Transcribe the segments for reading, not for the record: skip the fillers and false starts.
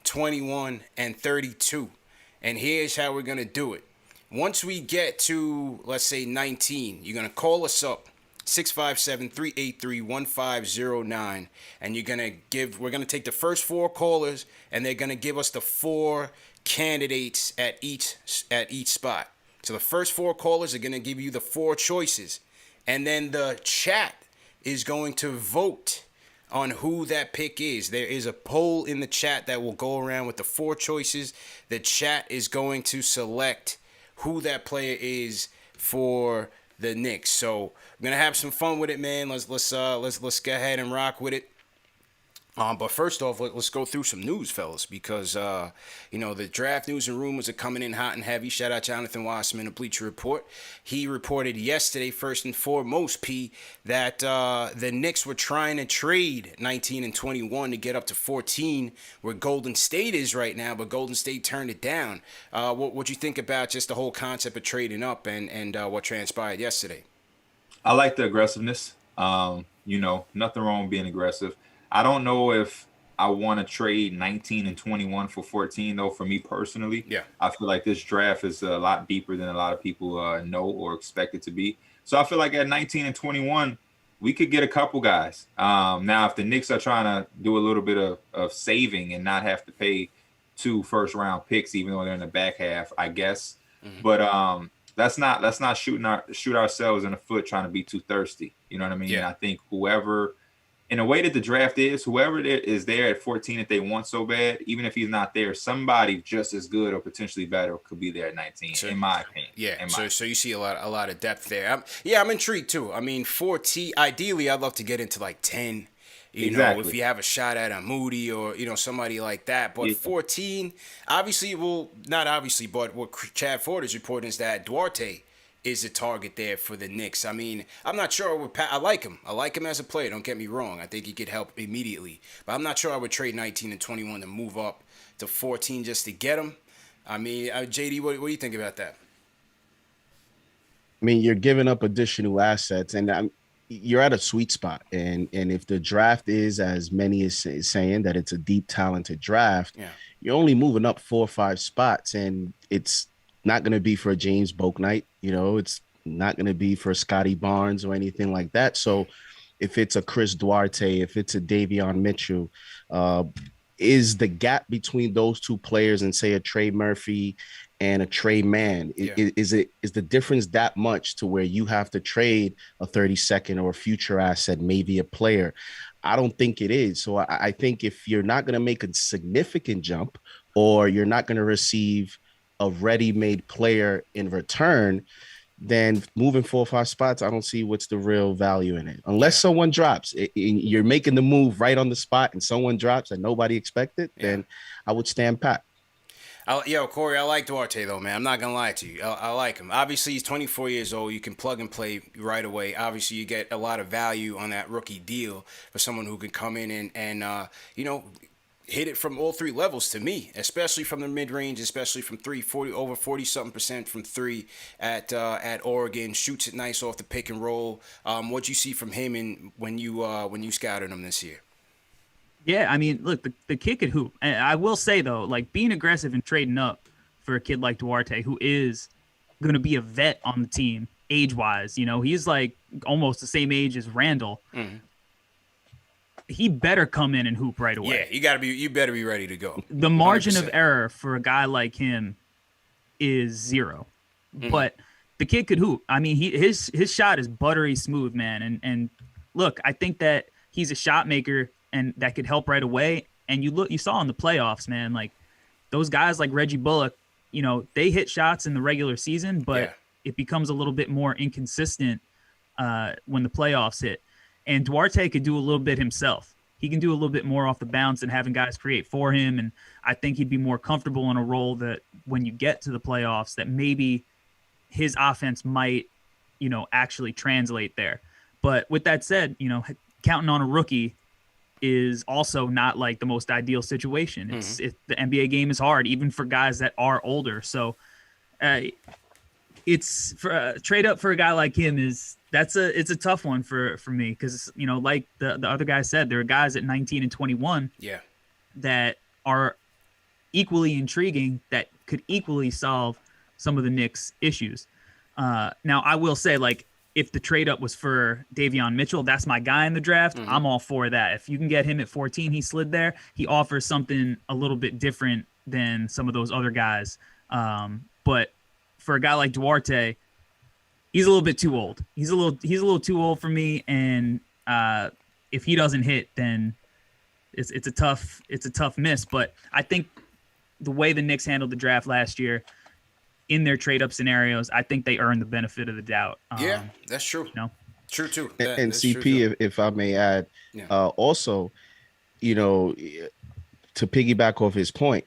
21, and 32. And here's how we're going to do it. Once we get to, let's say, 19, you're going to call us up, 657-383-1509, and we're going to take the first four callers, and they're going to give us the four candidates at each spot. So the first four callers are going to give you the four choices, and then the chat is going to vote on who that pick is. There is a poll in the chat that will go around with the four choices. The chat is going to select who that player is for the Knicks. So we're gonna have some fun with it, man. Let's go ahead and rock with it. But first off, let's go through some news, fellas, because the draft news and rumors are coming in hot and heavy. Shout out Jonathan Wasserman of Bleacher Report. He reported yesterday, first and foremost, P, that the Knicks were trying to trade 19 and 21 to get up to 14, where Golden State is right now, but Golden State turned it down. What you think about just the whole concept of trading up and what transpired yesterday? I like the aggressiveness. Nothing wrong with being aggressive. I don't know if I want to trade 19 and 21 for 14, though, for me personally. Yeah. I feel like this draft is a lot deeper than a lot of people know or expect it to be. So I feel like at 19 and 21, we could get a couple guys. Now, if the Knicks are trying to do a little bit of saving and not have to pay 2 first-round picks, even though they're in the back half, I guess. Mm-hmm. But let's not shoot ourselves in the foot trying to be too thirsty. You know what I mean? Yeah. I think in the way that the draft is, whoever is there at 14 that they want so bad, even if he's not there, somebody just as good or potentially better could be there at 19, in my opinion. Yeah, so you see a lot of depth there. I'm intrigued too. I mean, 14, ideally, I'd love to get into like 10. Exactly. If you have a shot at a Moody or, somebody like that. But 14, obviously, not obviously, but what Chad Ford is reporting is that Duarte is a target there for the Knicks. I mean, I'm not sure I like him. I like him as a player. Don't get me wrong. I think he could help immediately. But I'm not sure I would trade 19 and 21 to move up to 14 just to get him. I mean, JD, what do you think about that? I mean, you're giving up additional assets, and you're at a sweet spot. And if the draft is, as many is saying, that it's a deep, talented draft, you're only moving up 4 or 5 spots, and it's not going to be for a James Bouknight. It's not going to be for Scotty Barnes or anything like that. So if it's a Chris Duarte, if it's a Davion Mitchell, is the gap between those two players and, say, a Trey Murphy and a Trey Mann, is the difference that much to where you have to trade a 32nd or a future asset, maybe a player? I don't think it is. So I think if you're not going to make a significant jump, or you're not going to receive a ready-made player in return, then moving 4 or 5 spots, I don't see what's the real value in it. Unless someone drops, you're making the move right on the spot, and someone drops and nobody expected, then I would stand pat. Corey, I like Duarte, though, man. I'm not going to lie to you. I like him. Obviously, he's 24 years old. You can plug and play right away. Obviously, you get a lot of value on that rookie deal for someone who can come in and hit it from all 3 levels to me, especially from the mid-range, especially from 3, over 40-something% from 3 at Oregon. Shoots it nice off the pick and roll. What'd you see from him when you scouted him this year? Yeah, I mean, look, the kid could hoop. And I will say, though, like, being aggressive and trading up for a kid like Duarte, who is going to be a vet on the team age-wise, he's like almost the same age as Randall. Mm-hmm. He better come in and hoop right away. Yeah, you better be ready to go. The margin 100%. Of error for a guy like him is 0. Mm-hmm. But the kid could hoop. I mean, his shot is buttery smooth, man. And look, I think that he's a shot maker and that could help right away. And you saw in the playoffs, man, like those guys like Reggie Bullock, they hit shots in the regular season, but it becomes a little bit more inconsistent when the playoffs hit. And Duarte could do a little bit himself. He can do a little bit more off the bounce and having guys create for him. And I think he'd be more comfortable in a role that when you get to the playoffs, that maybe his offense might, actually translate there. But with that said, counting on a rookie is also not like the most ideal situation. The NBA game is hard, even for guys that are older. So it's trade up for a guy like him it's a tough one for me because like the other guy said, there are guys at 19 and 21 that are equally intriguing that could equally solve some of the Knicks' issues. Now, I will say, like, if the trade up was for Davion Mitchell, that's my guy in the draft. Mm-hmm. I'm all for that. If you can get him at 14, he slid there. He offers something a little bit different than some of those other guys. But for a guy like Duarte, he's a little bit too old. He's a little too old for me. And if he doesn't hit, then it's a tough miss. But I think the way the Knicks handled the draft last year in their trade up scenarios, I think they earned the benefit of the doubt. Yeah, that's true. You know? True too. And That's CP, true, too. if I may add, Yeah. also, you know, to piggyback off his point,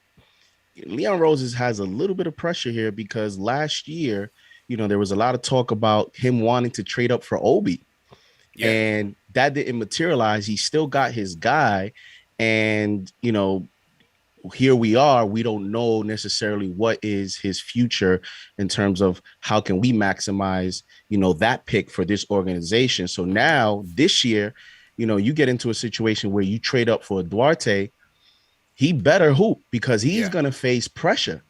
Leon Roses has a little bit of pressure here because last year, you know, there was a lot of talk about him wanting to trade up for Obi. Yeah. And that didn't materialize. He still got his guy. And, you know, here we are. We don't know necessarily what is his future in terms of how can we maximize, you know, that pick for this organization. So now this year, you know, you get into a situation where you trade up for Duarte. He better hoop because he's going to face pressure.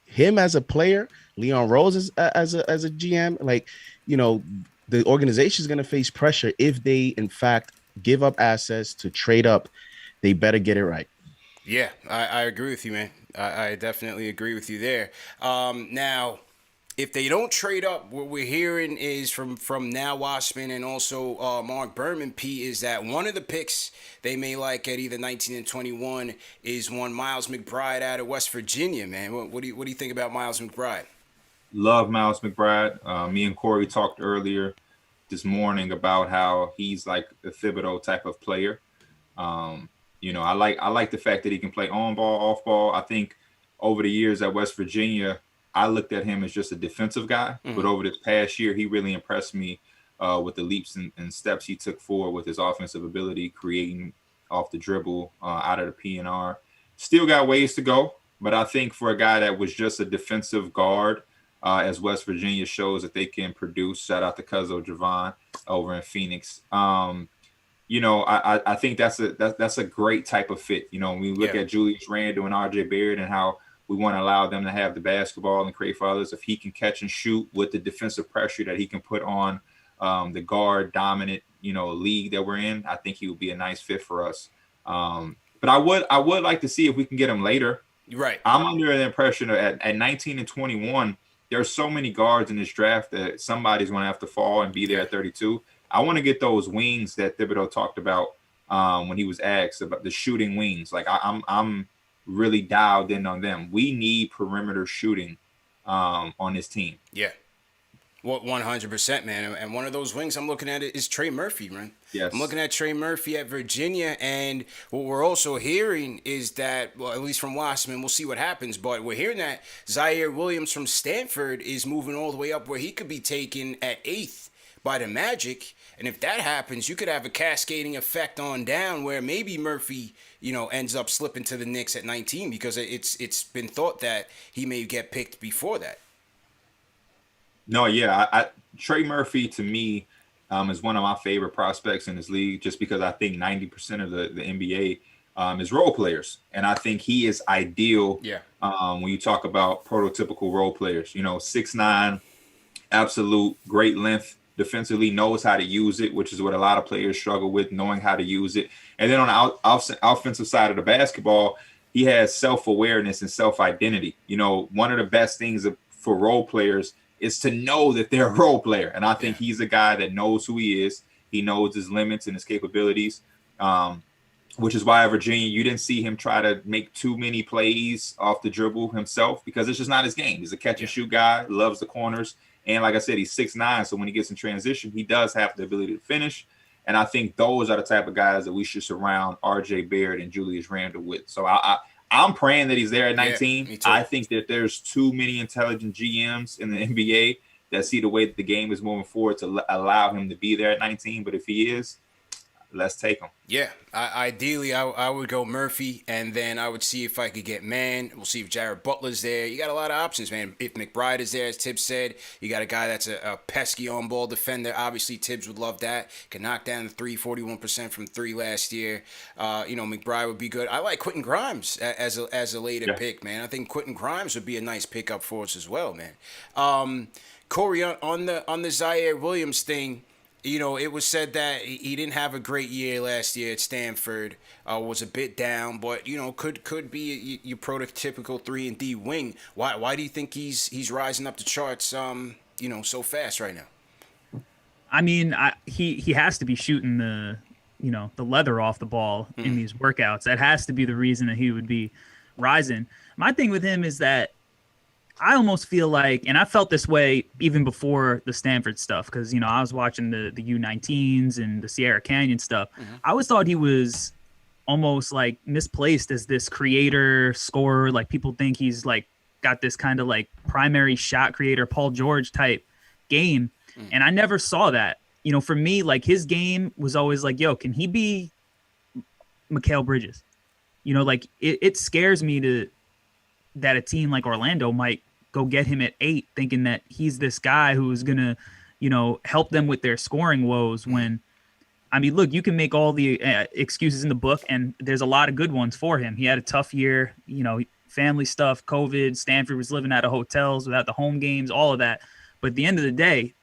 Him as a player, Leon Rose as a GM, like, you know, the organization is going to face pressure if they, in fact, give up assets to trade up. They better get it right. Yeah, I agree with you, man. I definitely agree with you there. Now, if they don't trade up, what we're hearing is from Now Washman and also Mark Berman, P, is that one of the picks they may like at either 19 and 21 is one Miles McBride out of West Virginia, man. What do you think about Miles McBride? Love Miles McBride. Me and Corey talked earlier this morning about how he's like a Thibodeau type of player. You know, I like the fact that he can play on ball, off ball. I think over the years at West Virginia, I looked at him as just a defensive guy. Mm-hmm. But over this past year, he really impressed me with the leaps and steps he took forward with his offensive ability, creating off the dribble, out of the PNR. Still got ways to go. But I think for a guy that was just a defensive guard, as West Virginia shows that they can produce, shout out to Cuzzo Javon over in Phoenix. You know, I think that's a great type of fit. You know, when we look at Julius Randle and RJ Barrett and how we want to allow them to have the basketball and create for others. If he can catch and shoot with the defensive pressure that he can put on the guard dominant, you know, league that we're in, I think he would be a nice fit for us. But I would like to see if we can get him later. Right. I'm under the impression that at 19 and 21, there's so many guards in this draft that somebody's going to have to fall and be there at 32. I want to get those wings that Thibodeau talked about when he was asked about the shooting wings. Like I'm really dialed in on them. We need perimeter shooting on this team. Yeah. Well, 100%, man. And one of those wings I'm looking at is Trey Murphy, man. Yes. I'm looking at Trey Murphy at Virginia, and what we're also hearing is that, well, at least from Wasserman, we'll see what happens, but we're hearing that Zaire Williams from Stanford is moving all the way up where he could be taken at 8th by the Magic. And if that happens, you could have a cascading effect on down where maybe Murphy, you know, ends up slipping to the Knicks at 19 because it's been thought that he may get picked before that. No, yeah, Trey Murphy to me is one of my favorite prospects in this league, just because I think 90% of the NBA is role players, and I think he is ideal. Yeah. When you talk about prototypical role players, you know, 6'9", absolute great length. Defensively knows how to use it, which is what a lot of players struggle with, knowing how to use it. And then on the offensive side of the basketball, he has self-awareness and self-identity. You know, one of the best things for role players is to know that they're a role player. And I think he's a guy that knows who he is. He knows his limits and his capabilities, which is why at Virginia, you didn't see him try to make too many plays off the dribble himself because it's just not his game. He's a catch-and-shoot guy, loves the corners. And like I said, he's 6'9", so when he gets in transition, he does have the ability to finish. And I think those are the type of guys that we should surround RJ Barrett and Julius Randle with. So I'm praying that he's there at 19. Me too. I think that there's too many intelligent GMs in the NBA that see the way that the game is moving forward to allow him to be there at 19. But if he is, let's take him. Yeah, ideally, I would go Murphy, and then I would see if I could get Mann. We'll see if Jared Butler's there. You got a lot of options, man. If McBride is there, as Tibbs said, you got a guy that's a pesky on-ball defender. Obviously, Tibbs would love that. Can knock down the 41% from three last year. McBride would be good. I like Quentin Grimes as a later pick, man. I think Quentin Grimes would be a nice pickup for us as well, man. Corey, on the Zaire Williams thing. It was said that he didn't have a great year last year at Stanford. Was a bit down, but could be your prototypical 3-and-D wing. Why do you think he's rising up the charts? So fast right now. I mean, he has to be shooting the leather off the ball in these workouts. That has to be the reason that he would be rising. My thing with him is that I almost feel like, and I felt this way even before the Stanford stuff, because, I was watching the U19s and the Sierra Canyon stuff. I always thought he was almost like misplaced as this creator, scorer. Like people think he's like got this kind of like primary shot creator, Paul George type game. And I never saw that. For me, like his game was always like, yo, can he be Mikal Bridges? Like it scares me that a team like Orlando might go get him at 8, thinking that he's this guy who is going to, help them with their scoring woes when, I mean, look, you can make all the excuses in the book, and there's a lot of good ones for him. He had a tough year, family stuff, COVID, Stanford was living out of hotels without the home games, all of that. But at the end of the day,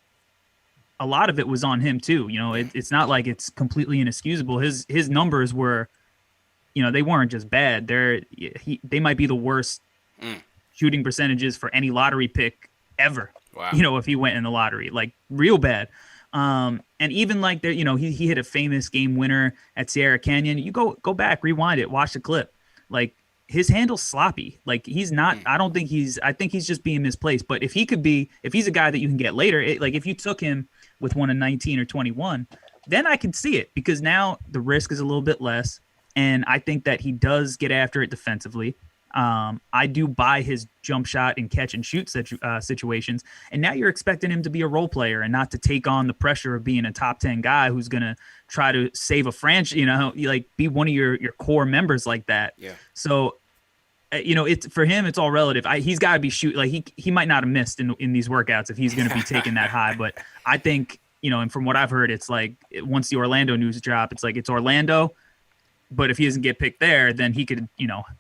a lot of it was on him too. It's not like it's completely inexcusable. His numbers were, they weren't just bad. They might be the worst shooting percentages for any lottery pick ever. Wow. If he went in the lottery, like real bad. And even like there, he hit a famous game winner at Sierra Canyon. You go back, rewind it, watch the clip. Like his handle's sloppy. Like he's not. I think he's just being misplaced. But if he's a guy that you can get later, like if you took him with one in 19 or 21, then I can see it, because now the risk is a little bit less, and I think that he does get after it defensively. I do buy his jump shot and catch and shoot situations. And now you're expecting him to be a role player and not to take on the pressure of being a top 10 guy who's going to try to save a franchise, like be one of your core members like that. Yeah. So, it's for him, it's all relative. He's got to be shooting. Like he might not have missed in these workouts if he's going to be taking that high. But I think, and from what I've heard, it's like once the Orlando news drop, it's like it's Orlando. But if he doesn't get picked there, then he could,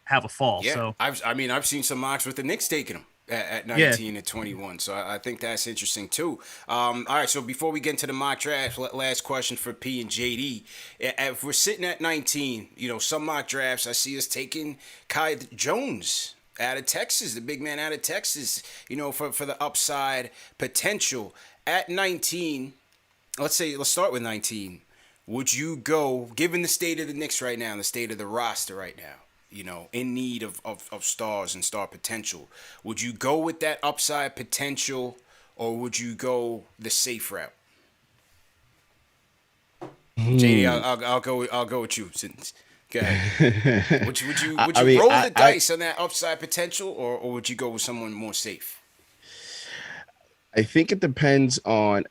have a fall. Yeah, so I've seen some mocks with the Knicks taking him at 19 and 21. So I think that's interesting too. All right, so before we get into the mock draft, last question for P and JD. If we're sitting at 19, some mock drafts I see us taking Kai Jones out of Texas, the big man out of Texas, for the upside potential. At 19, let's start with 19. Would you go, given the state of the Knicks right now, and the state of the roster right now, in need of stars and star potential, would you go with that upside potential, or would you go the safe route? JD, I'll go with you. Go ahead. Would you roll the dice on that upside potential, or would you go with someone more safe? I think it depends on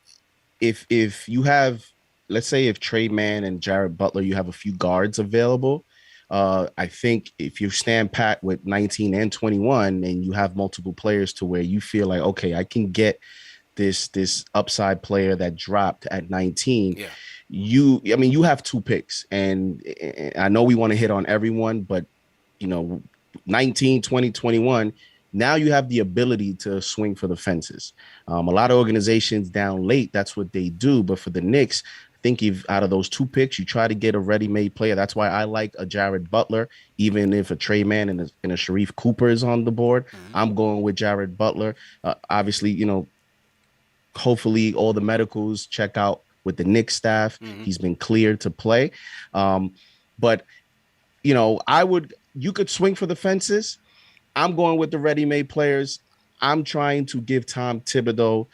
if you have. Let's say if Trey Mann and Jared Butler, you have a few guards available. I think if you stand pat with 19 and 21 and you have multiple players to where you feel like, okay, I can get this upside player that dropped at 19. Yeah. You have 2 picks, and I know we want to hit on everyone, but 19, 20, 21, now you have the ability to swing for the fences. A lot of organizations down late, that's what they do. But for the Knicks, I think out of those 2 picks, you try to get a ready-made player. That's why I like a Jared Butler, even if a Trey Mann and a Sharif Cooper is on the board. I'm going with Jared Butler. Obviously, hopefully all the medicals check out with the Knicks staff. He's been cleared to play. But, you could swing for the fences. I'm going with the ready-made players. I'm trying to give Tom Thibodeau,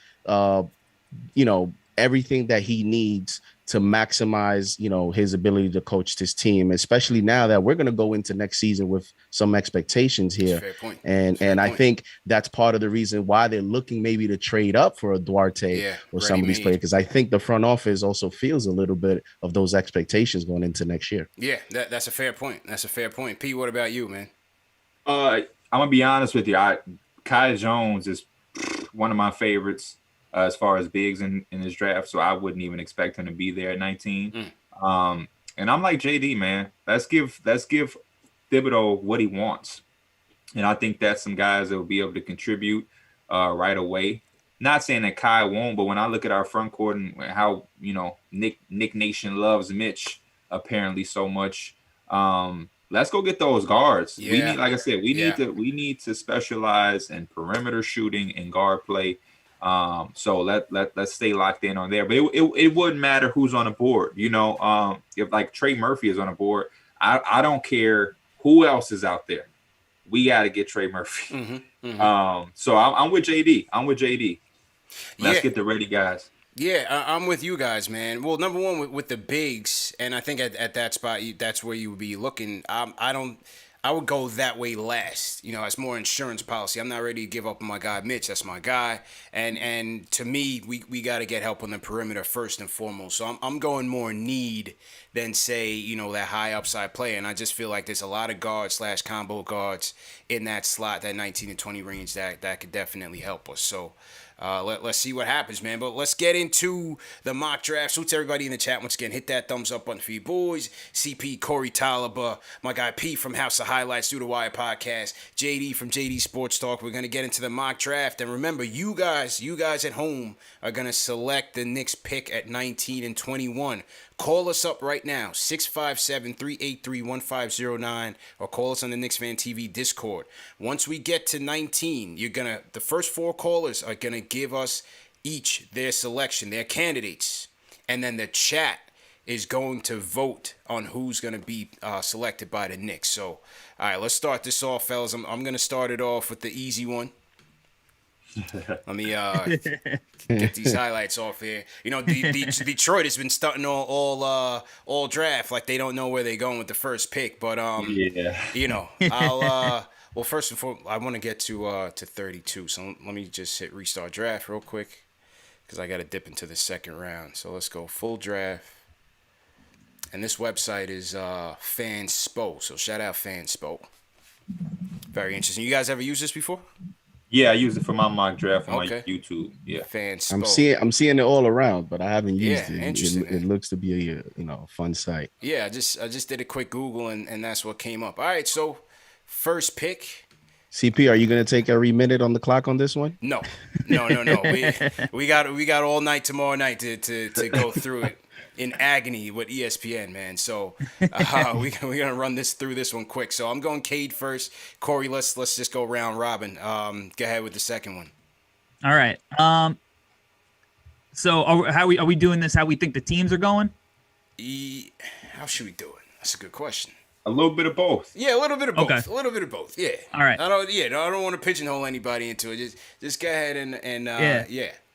everything that he needs to maximize, his ability to coach this team, especially now that we're going to go into next season with some expectations here. Fair point. And I think that's part of the reason why they're looking maybe to trade up for a Duarte or some of these players, because I think the front office also feels a little bit of those expectations going into next year. Yeah, that's a fair point. That's a fair point. P, what about you, man? I'm gonna be honest with you. Kai Jones is one of my favorites as far as bigs in his draft, so I wouldn't even expect him to be there at 19. And I'm like JD, man. Let's give Thibodeau what he wants, and I think that's some guys that will be able to contribute right away. Not saying that Kai won't, but when I look at our front court and how Nick Nation loves Mitch apparently so much, let's go get those guards. Yeah. We need, like I said, we need to specialize in perimeter shooting and guard play. So let's stay locked in on there. But it wouldn't matter who's on the board. If like Trey Murphy is on the board, I don't care who else is out there. We got to get Trey Murphy. So I'm with JD. Let's get the ready guys. Yeah, I'm with you guys, man. Well, number one, with the bigs, and I think at that spot, that's where you would be looking. I would go that way last. It's more insurance policy. I'm not ready to give up on my guy Mitch. That's my guy. And to me, we got to get help on the perimeter first and foremost. So I'm going more need than, say, that high upside player. And I just feel like there's a lot of guards / combo guards in that slot, that 19 to 20 range that could definitely help us. So let's see what happens, man. But let's get into the mock draft. Salute to everybody in the chat. Once again, hit that thumbs up button for you boys. CP, Corey Taliba, my guy P from House of Highlights, Through the Wire podcast, JD from JD Sports Talk. We're going to get into the mock draft. And remember, you guys at home are going to select the Knicks pick at 19 and 21. Call us up right now, 657-383-1509, or call us on the KnicksFanTV Discord. Once we get to 19, the first 4 callers are gonna give us each their selection, their candidates, and then the chat is going to vote on who's gonna be selected by the Knicks. So, all right, let's start this off, fellas. I'm gonna start it off with the easy one. Let me get these highlights off here. Detroit has been stunting all draft like they don't know where they're going with the first pick. But I'll well, first and foremost, I want to get to 32. So let me just hit restart draft real quick because I got to dip into the second round. So let's go full draft. And this website is Fanspo. So shout out Fanspo. Very interesting. You guys ever used this before? Yeah, I use it for my mock draft on my YouTube. Yeah, Fanspo. I'm seeing it all around, but I haven't used it. Interesting. It looks to be a fun site. Yeah, I just did a quick Google and that's what came up. All right, so first pick. CP, are you going to take every minute on the clock on this one? No. We got all night tomorrow night to go through it in agony with ESPN, man. So we're gonna run through this one quick. So I'm going Cade first. Corey, let's just go round robin. Go ahead with the second one. All right. So are we doing this? How we think the teams are going? How should we do it? That's a good question. A little bit of both. Yeah, a little bit of both. Okay. A little bit of both. Yeah. All right. I don't want to pigeonhole anybody into it. Just go ahead and a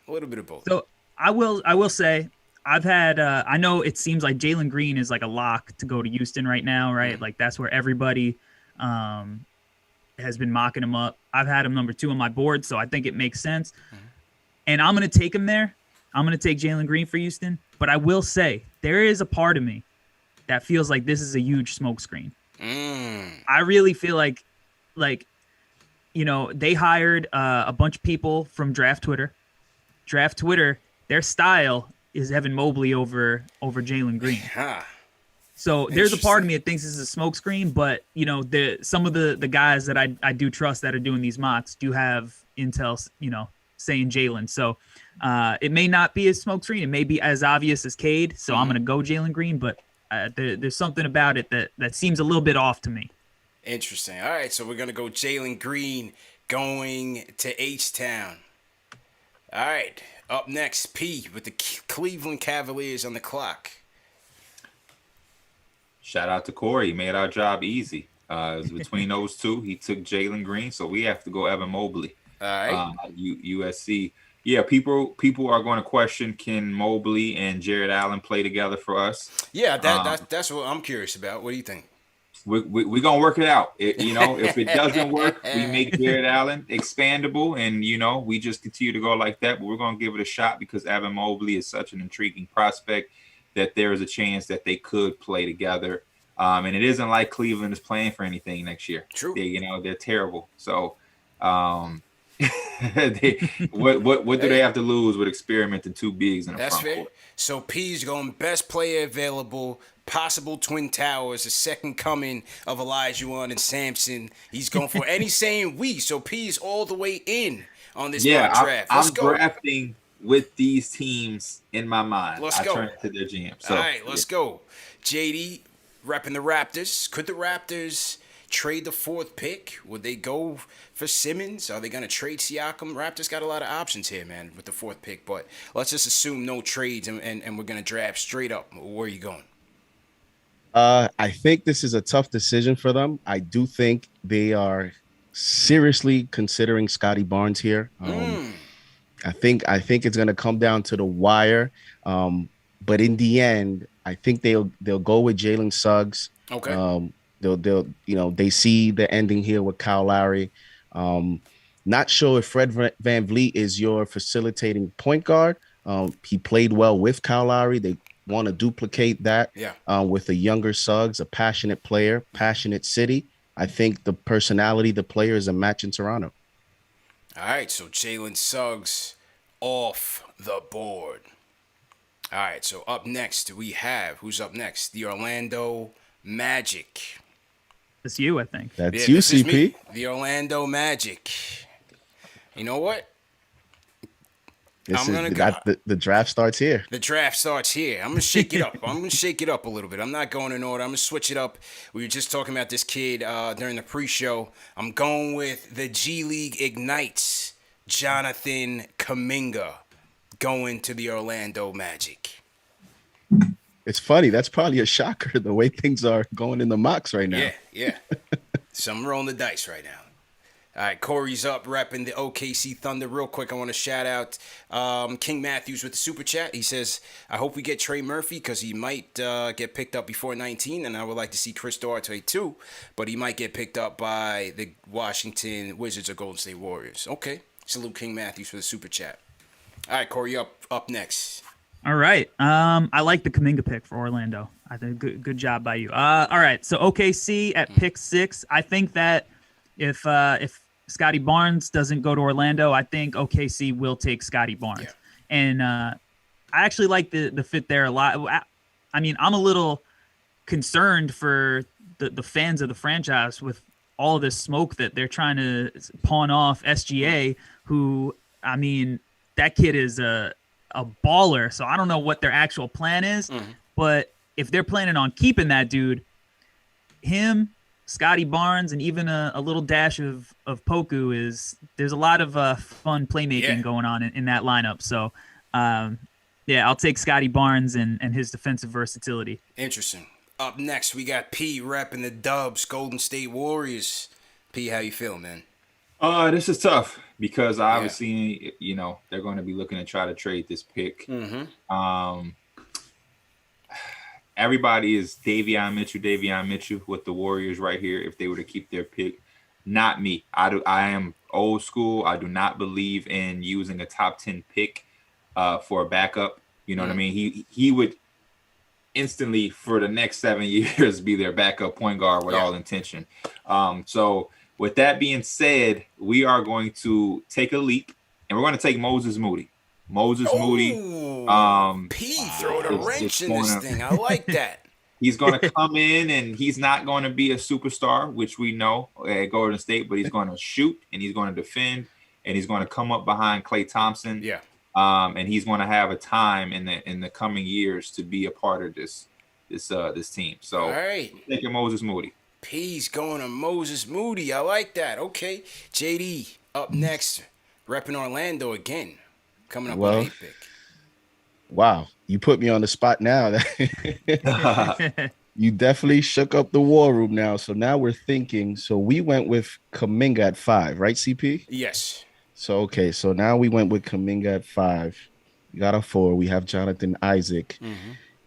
little bit of both. So I will say I've had I know it seems like Jalen Green is like a lock to go to Houston right now, right? Mm-hmm. Like that's where everybody has been mocking him up. I've had him number 2 on my board, so I think it makes sense. Mm-hmm. And I'm going to take him there. I'm going to take Jalen Green for Houston. But I will say there is a part of me that feels like this is a huge smokescreen. I really feel like they hired a bunch of people from Draft Twitter. Draft Twitter, their style is Evan Mobley over Jalen Green. So there's a part of me that thinks this is a smokescreen, but some of the guys that I do trust that are doing these mocks do have intel, saying Jalen. So it may not be a smokescreen. It may be as obvious as Cade. So I'm gonna go Jalen Green, but there's something about it that seems a little bit off to me. Interesting. All right, so we're gonna go Jalen Green going to H-Town. All right, up next, P with the Cleveland Cavaliers on the clock. Shout out to Corey. He made our job easy. It was between those two. He took Jalen Green, so we have to go Evan Mobley. All right. USC. Yeah, people are going to question, can Mobley and Jared Allen play together for us? Yeah, that's what I'm curious about. What do you think? We're gonna work it out. If it doesn't work, we make Jared Allen expandable, and we just continue to go like that. But we're gonna give it a shot because Evan Mobley is such an intriguing prospect that there is a chance that they could play together. And it isn't like Cleveland is playing for anything next year. True. They're terrible. So, what do they have to lose with experimenting two bigs in the front fair. court? So P's going best player available, possible Twin Towers, the second coming of Olajuwon and Sampson. He's going for any saying we. So P's all the way in on this mock draft. I'm drafting with these teams in my mind. Let's go. Turn it to their GM. So, all right, let's go. JD repping the Raptors. Could the Raptors trade the 4th pick? Would they go for Simmons? Are they going to trade Siakam? Raptors got a lot of options here, man, with the 4th pick. But let's just assume no trades, and we're going to draft straight up. Where are you going? I think this is a tough decision for them. I do think they are seriously considering Scotty Barnes here. I think it's going to come down to the wire. But in the end, I think they'll go with Jalen Suggs. Okay. They see the ending here with Kyle Lowry. Not sure if Fred VanVleet is your facilitating point guard. He played well with Kyle Lowry. They want to duplicate that with a younger Suggs, a passionate player, passionate city. I think the personality, the player is a match in Toronto. All right, so Jalen Suggs off the board. All right, so up next we have, who's up next? The Orlando Magic. It's you, I think. That's you, CP. The Orlando Magic. You know what? The draft starts here. The draft starts here. I'm going to shake it up. I'm going to shake it up a little bit. I'm not going in order. I'm going to switch it up. We were just talking about this kid during the pre-show. I'm going with the G League Ignites, Jonathan Kuminga, going to the Orlando Magic. It's funny. That's probably a shocker, the way things are going in the mocks right now. Yeah. So I'm rolling the dice right now. All right, Corey's up repping the OKC Thunder. Real quick, I want to shout out King Matthews with the super chat. He says, I hope we get Trey Murphy because he might get picked up before 19, and I would like to see Chris Duarte too, but he might get picked up by the Washington Wizards or Golden State Warriors. Okay, salute King Matthews for the super chat. All right, Corey, up next. All right. I like the Kuminga pick for Orlando. I think good job by you. All right. So OKC at pick 6. I think that if Scotty Barnes doesn't go to Orlando, I think OKC will take Scotty Barnes. Yeah. And I actually like the fit there a lot. I mean, I'm a little concerned for the fans of the franchise with all of this smoke that they're trying to pawn off SGA, who, I mean, that kid is a baller. So I don't know what their actual plan is, but if they're planning on keeping that dude, him, Scotty Barnes, and even a little dash of Poku there's a lot of fun playmaking going on in that lineup. So I'll take Scotty Barnes and his defensive versatility. Interesting. Up next, we got P repping the Dubs, Golden State Warriors. P, how you feel, man? This is tough because obviously, they're going to be looking to try to trade this pick. Everybody is Davion Mitchell with the Warriors right here if they were to keep their pick. Not me. I am old school. I do not believe in using a top 10 pick for a backup. You know what I mean? He would instantly for the next 7 years be their backup point guard with all intention. So with that being said, we are going to take a leap and we're going to take Moses Moody. Moody. P throw the wrench in this thing. I like that. He's going to come in and he's not going to be a superstar, which we know at Golden State, but he's going to shoot and he's going to defend and he's going to come up behind Klay Thompson. Yeah. And he's going to have a time in the coming years to be a part of this team. So, all right, taking Moses Moody. P's going to Moses Moody. I like that. Okay, JD up next, repping Orlando again, coming up with an 8 pick. Wow, you put me on the spot now. You definitely shook up the war room now. So now we're thinking. So we went with Kuminga at 5, right, CP? Yes. So now we went with Kuminga at 5. We got a 4. We have Jonathan Isaac,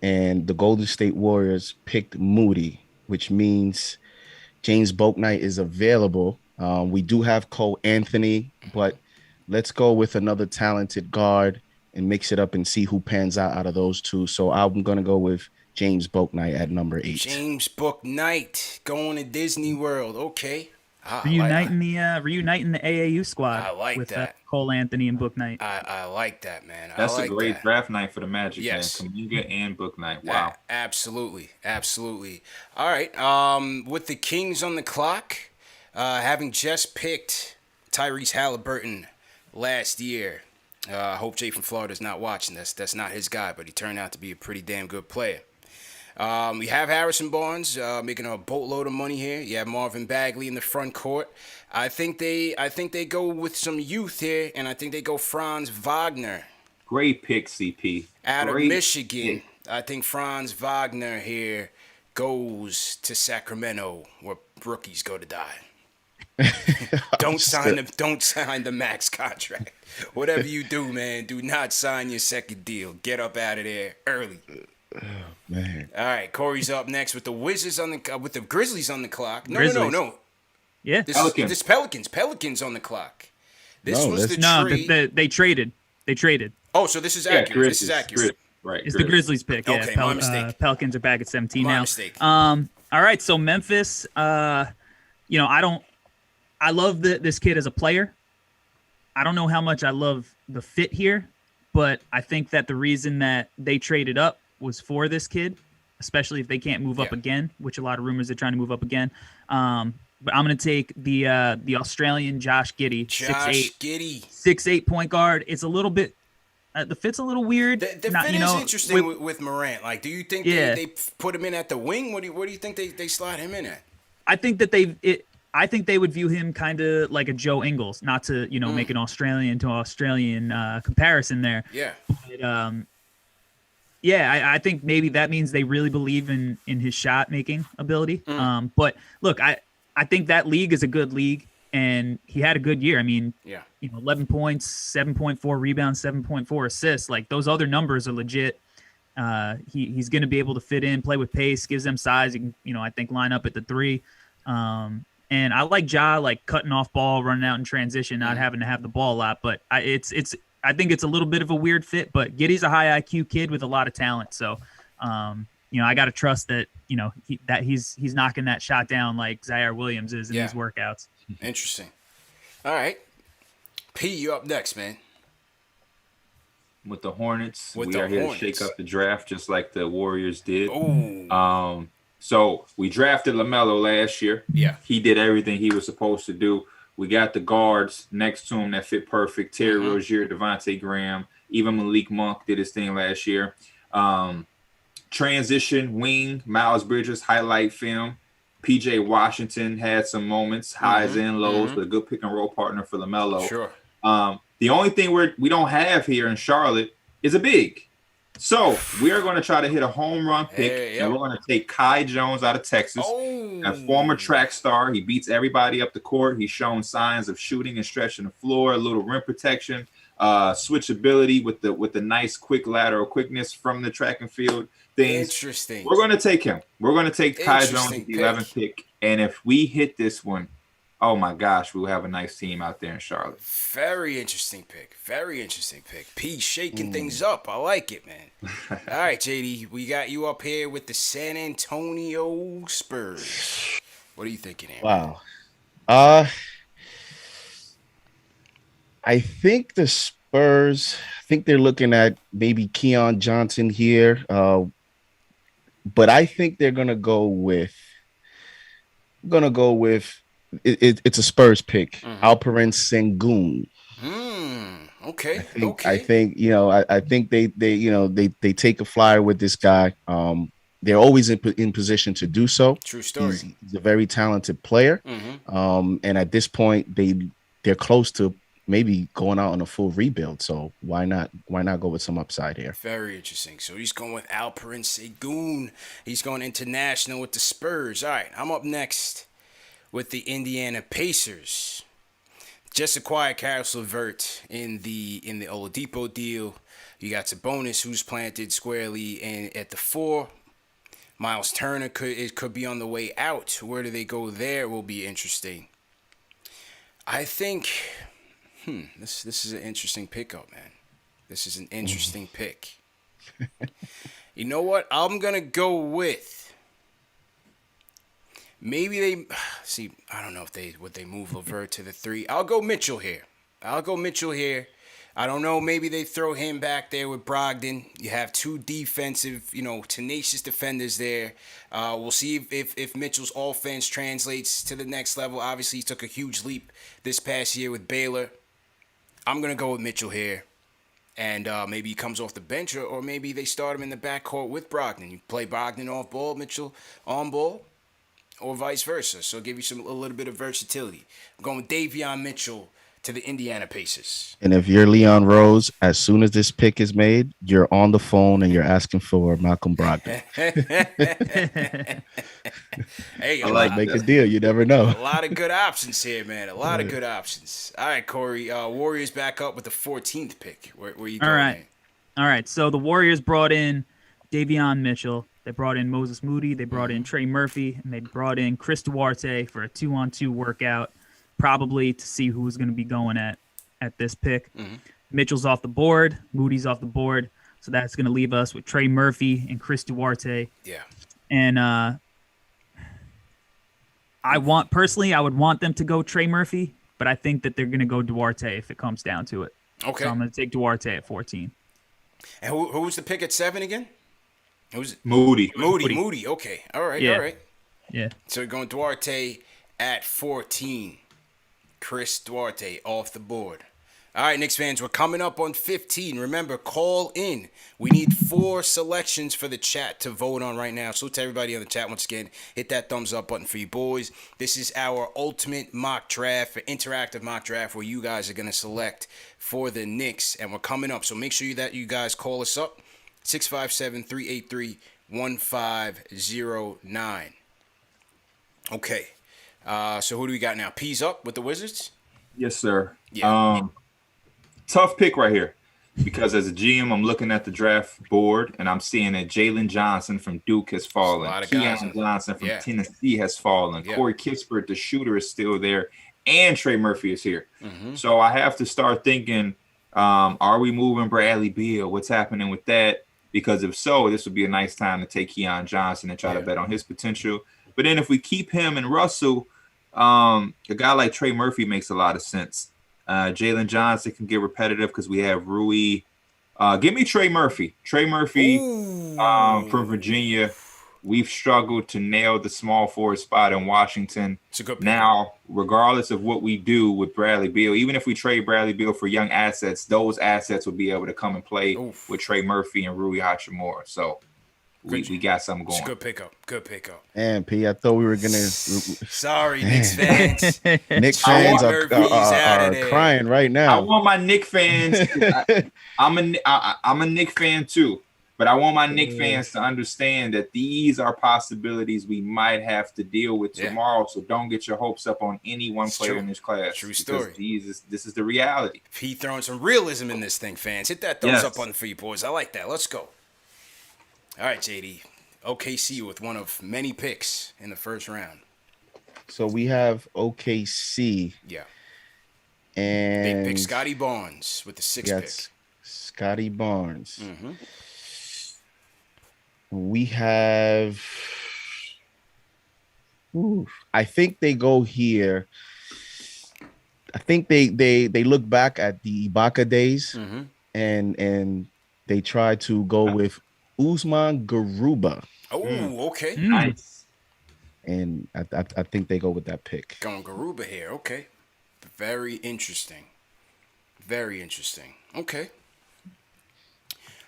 and the Golden State Warriors picked Moody, which means James Bouknight is available. We do have Cole Anthony, but let's go with another talented guard and mix it up and see who pans out of those two. So I'm gonna go with James Bouknight at number 8. James Bouknight going to Disney World. Okay. Reuniting the AAU squad I like with that. Cole Anthony and Bouknight. I like that, man. That's I like a great that. draft night for the Magic, Yes. man. Kuminga and Bouknight. Wow. Absolutely. All right. With the Kings on the clock, having just picked Tyrese Halliburton last year. I hope Jay from Florida's not watching this. That's not his guy, but he turned out to be a pretty damn good player. We have Harrison Barnes making a boatload of money here. You have Marvin Bagley in the front court. I think they go with some youth here, and I think they go Franz Wagner. Great pick, CP. Out of Great Michigan. pick. I think Franz Wagner here goes to Sacramento, where rookies go to die. Don't sign the max contract. Whatever you do, man, do not sign your second deal. Get up out of there early. Oh, man. All right, Corey's up next with the Wizards with the Grizzlies on the clock. No. Yeah. This Pelicans on the clock. This was the trade. They traded. Oh, so this is Yeah, accurate. This is Grizzlies. accurate. Right. It's the Grizzlies pick. Yeah. Okay, my mistake. Pelicans are back at 17 My now. mistake. All right, so Memphis. I love this kid as a player. I don't know how much I love the fit here, but I think that the reason that they traded up was for this kid, especially if they can't move up again, which a lot of rumors are trying to move up again. But I'm going to take the Australian Josh Giddey, 6'8" point guard. It's a little bit the fit's a little weird. The fit is interesting with Morant. Like, do you think they put him in at the wing? What do you think they slide him in at? I think that I think they would view him kind of like a Joe Ingles, not to make an Australian to Australian comparison there. Yeah. But, I think maybe that means they really believe in his shot making ability. But look, I think that league is a good league, and he had a good year. I mean, 11 points, 7.4 rebounds, 7.4 assists. Like, those other numbers are legit. He's going to be able to fit in, play with pace, gives them size. He can, I think, line up at the 3. And I like Ja, like, cutting off ball, running out in transition, not having to have the ball a lot. But I think it's a little bit of a weird fit. But Giddey's a high IQ kid with a lot of talent. So, I got to trust that, he's knocking that shot down like Zaire Williams is in these workouts. Interesting. All right. P, you up next, man. With the Hornets, we are here to shake up the draft just like the Warriors did. Ooh. So we drafted LaMelo last year. Yeah. He did everything he was supposed to do. We got the guards next to him that fit perfect. Terry Rozier, Devontae Graham, even Malik Monk did his thing last year. Transition, wing, Miles Bridges, highlight film. PJ Washington had some moments, highs and lows, but a good pick and roll partner for LaMelo. Sure. The only thing we don't have here in Charlotte is a big. So we are going to try to hit a home run pick, and we're going to take Kai Jones out of Texas, a former track star. He beats everybody up the court. He's shown signs of shooting and stretching the floor, a little rim protection, switchability with the nice quick lateral quickness from the track and field things. Interesting. We're going to take him. We're going to take Kai Jones at the 11th pick, and if we hit this one, oh my gosh, we'll have a nice team out there in Charlotte. Very interesting pick. P shaking things up. I like it, man. All right, JD, we got you up here with the San Antonio Spurs. What are you thinking here? Wow. I think the Spurs, they're looking at maybe Keon Johnson here. But I think they're going to go with it's a Spurs pick. Alperen Sengun. Okay. I think they take a flyer with this guy. They're always in position to do so. True story. He's a very talented player. And at this point, they're close to maybe going out on a full rebuild. So why not go with some upside here? Very interesting. So he's going with Alperen Sengun. He's going international with the Spurs. All right, I'm up next with the Indiana Pacers. just acquired Karis LeVert in the Oladipo deal. You got Sabonis, who's planted squarely in at the 4. Miles Turner could be on the way out. Where do they go there will be interesting. I think this is an interesting pickup, man. This is an interesting pick. You know what? I'm gonna go with maybe they see. I don't know if would they move LeVert to the 3. I'll go Mitchell here. I don't know. Maybe they throw him back there with Brogdon. You have 2 defensive, tenacious defenders there. We'll see if Mitchell's offense translates to the next level. Obviously, he took a huge leap this past year with Baylor. I'm going to go with Mitchell here. And maybe he comes off the bench, or maybe they start him in the backcourt with Brogdon. You play Brogdon off ball, Mitchell on ball, or vice versa. So give you a little bit of versatility. I'm going with Davion Mitchell to the Indiana Pacers. And if you're Leon Rose, as soon as this pick is made, you're on the phone and you're asking for Malcolm Brogdon. Hey, make a deal. You never know. A lot of good options here, man. A lot of good options. All right, Corey. Warriors back up with the 14th pick. Where you going? All right. So the Warriors brought in Davion Mitchell. They brought in Moses Moody. They brought in Trey Murphy. And they brought in Chris Duarte for a 2-on-2 workout, probably to see who's going to be going at this pick. Mm-hmm. Mitchell's off the board. Moody's off the board. So that's going to leave us with Trey Murphy and Chris Duarte. Yeah. And I would want them to go Trey Murphy, but I think that they're going to go Duarte if it comes down to it. Okay. So I'm going to take Duarte at 14. And who was the pick at 7 again? Who's Moody. Moody. Okay. All right. Yeah. So we're going Duarte at 14. Chris Duarte off the board. All right, Knicks fans, we're coming up on 15. Remember, call in. We need 4 selections for the chat to vote on right now. So to everybody on the chat, once again, hit that thumbs up button for you boys. This is our ultimate mock draft, interactive mock draft, where you guys are going to select for the Knicks. And we're coming up, so make sure that you guys call us up, 657-383-1509. Okay, so who do we got now? P's up with the Wizards? Yes, sir. Yeah. Tough pick right here, because as a GM, I'm looking at the draft board and I'm seeing that Jalen Johnson from Duke has fallen. Keon Johnson from Tennessee has fallen. Yeah. Corey Kispert, the shooter, is still there, and Trey Murphy is here. Mm-hmm. So I have to start thinking, are we moving Bradley Beal? What's happening with that? Because if so, this would be a nice time to take Keon Johnson and try to bet on his potential. But then if we keep him and Russell, a guy like Trey Murphy makes a lot of sense. Jalen Johnson can get repetitive because we have Rui. Give me Trey Murphy. Trey Murphy from Virginia. We've struggled to nail the small forward spot in Washington. It's a good pick. Now, regardless of what we do with Bradley Beal, even if we trade Bradley Beal for young assets, those assets will be able to come and play with Trey Murphy and Rui Hachimura. So we got something going. It's a good pickup. And P, I thought we were gonna. Sorry, Knicks fans. Knicks fans are crying right now. I want my Knicks fans. I'm a Knicks fan too, but I want my Knicks fans to understand that these are possibilities we might have to deal with tomorrow. So don't get your hopes up on any one player in this class. True story. This is the reality. He throwing some realism in this thing, fans. Hit that thumbs up button for you boys. I like that. Let's go. All right, JD. OKC with one of many picks in the first round. So we have OKC. Yeah. And they pick Scotty Barnes with the 6th pick. Scotty Barnes. Mm-hmm. We have. I think they go here. I think they look back at the Ibaka days, and they try to go with Usman Garuba. Oh, okay. Nice. And I think they go with that pick. Going Garuba here. Okay. Very interesting. Okay.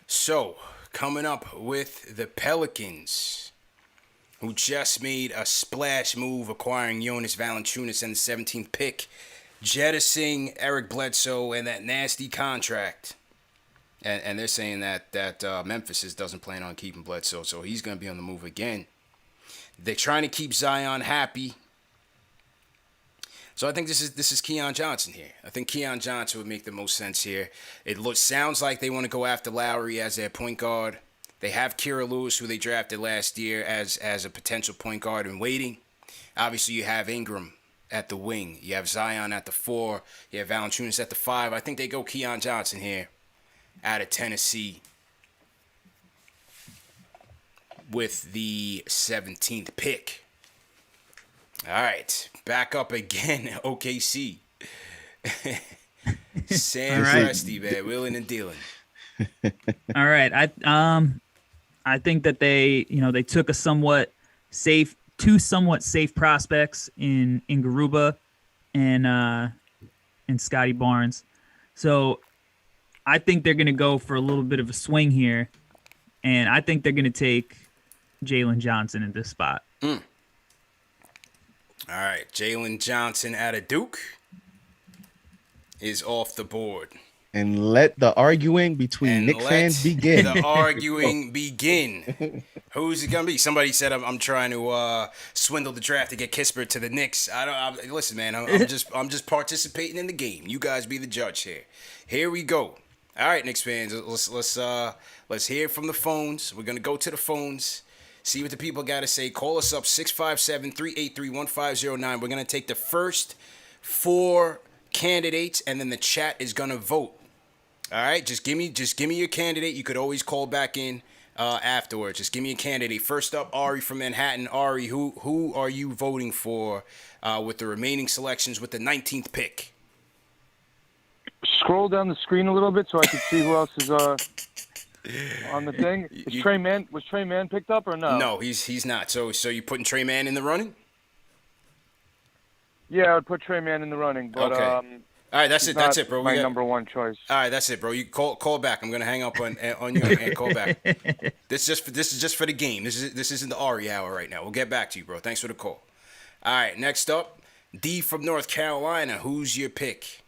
So, coming up with the Pelicans, who just made a splash move acquiring Jonas Valanciunas and the 17th pick, jettisoning Eric Bledsoe and that nasty contract. And they're saying that Memphis doesn't plan on keeping Bledsoe, so he's going to be on the move again. They're trying to keep Zion happy. So I think this is Keon Johnson here. I think Keon Johnson would make the most sense here. Sounds like they want to go after Lowry as their point guard. They have Kira Lewis, who they drafted last year, as a potential point guard in waiting. Obviously, you have Ingram at the wing. You have Zion at the 4. You have Valanciunas at the 5. I think they go Keon Johnson here out of Tennessee with the 17th pick. All right, back up again, OKC. Sam Presti, man, willing and dealing. All right, I think that they took two somewhat safe prospects in Garuba and Scotty Barnes. So I think they're going to go for a little bit of a swing here, and I think they're going to take Jalen Johnson in this spot. All right, Jalen Johnson out of Duke is off the board. And let the arguing between Knicks fans begin. The arguing begin. Who's it gonna be? Somebody said I'm trying to swindle the draft to get Kispert to the Knicks. Listen, man. I'm just participating in the game. You guys be the judge here. Here we go. All right, Knicks fans. Let's hear from the phones. We're gonna go to the phones. See what the people got to say. Call us up 657-383-1509. We're gonna take the first 4 candidates, and then the chat is gonna vote. All right, just give me your candidate. You could always call back in afterwards. Just give me a candidate. First up, Ari from Manhattan. Ari, who are you voting for with the remaining selections with the 19th pick? Scroll down the screen a little bit so I can see who else is on the thing. Was Trey Mann picked up or no? No, he's not. So you putting Trey Mann in the running? Yeah, I would put Trey Mann in the running, but okay. All right, that's it. That's it, bro. My number one choice. All right, that's it, bro. You call back. I'm gonna hang up on you and call back. This is just for the game. This isn't the Ari hour right now. We'll get back to you, bro. Thanks for the call. All right, next up, D from North Carolina. Who's your pick?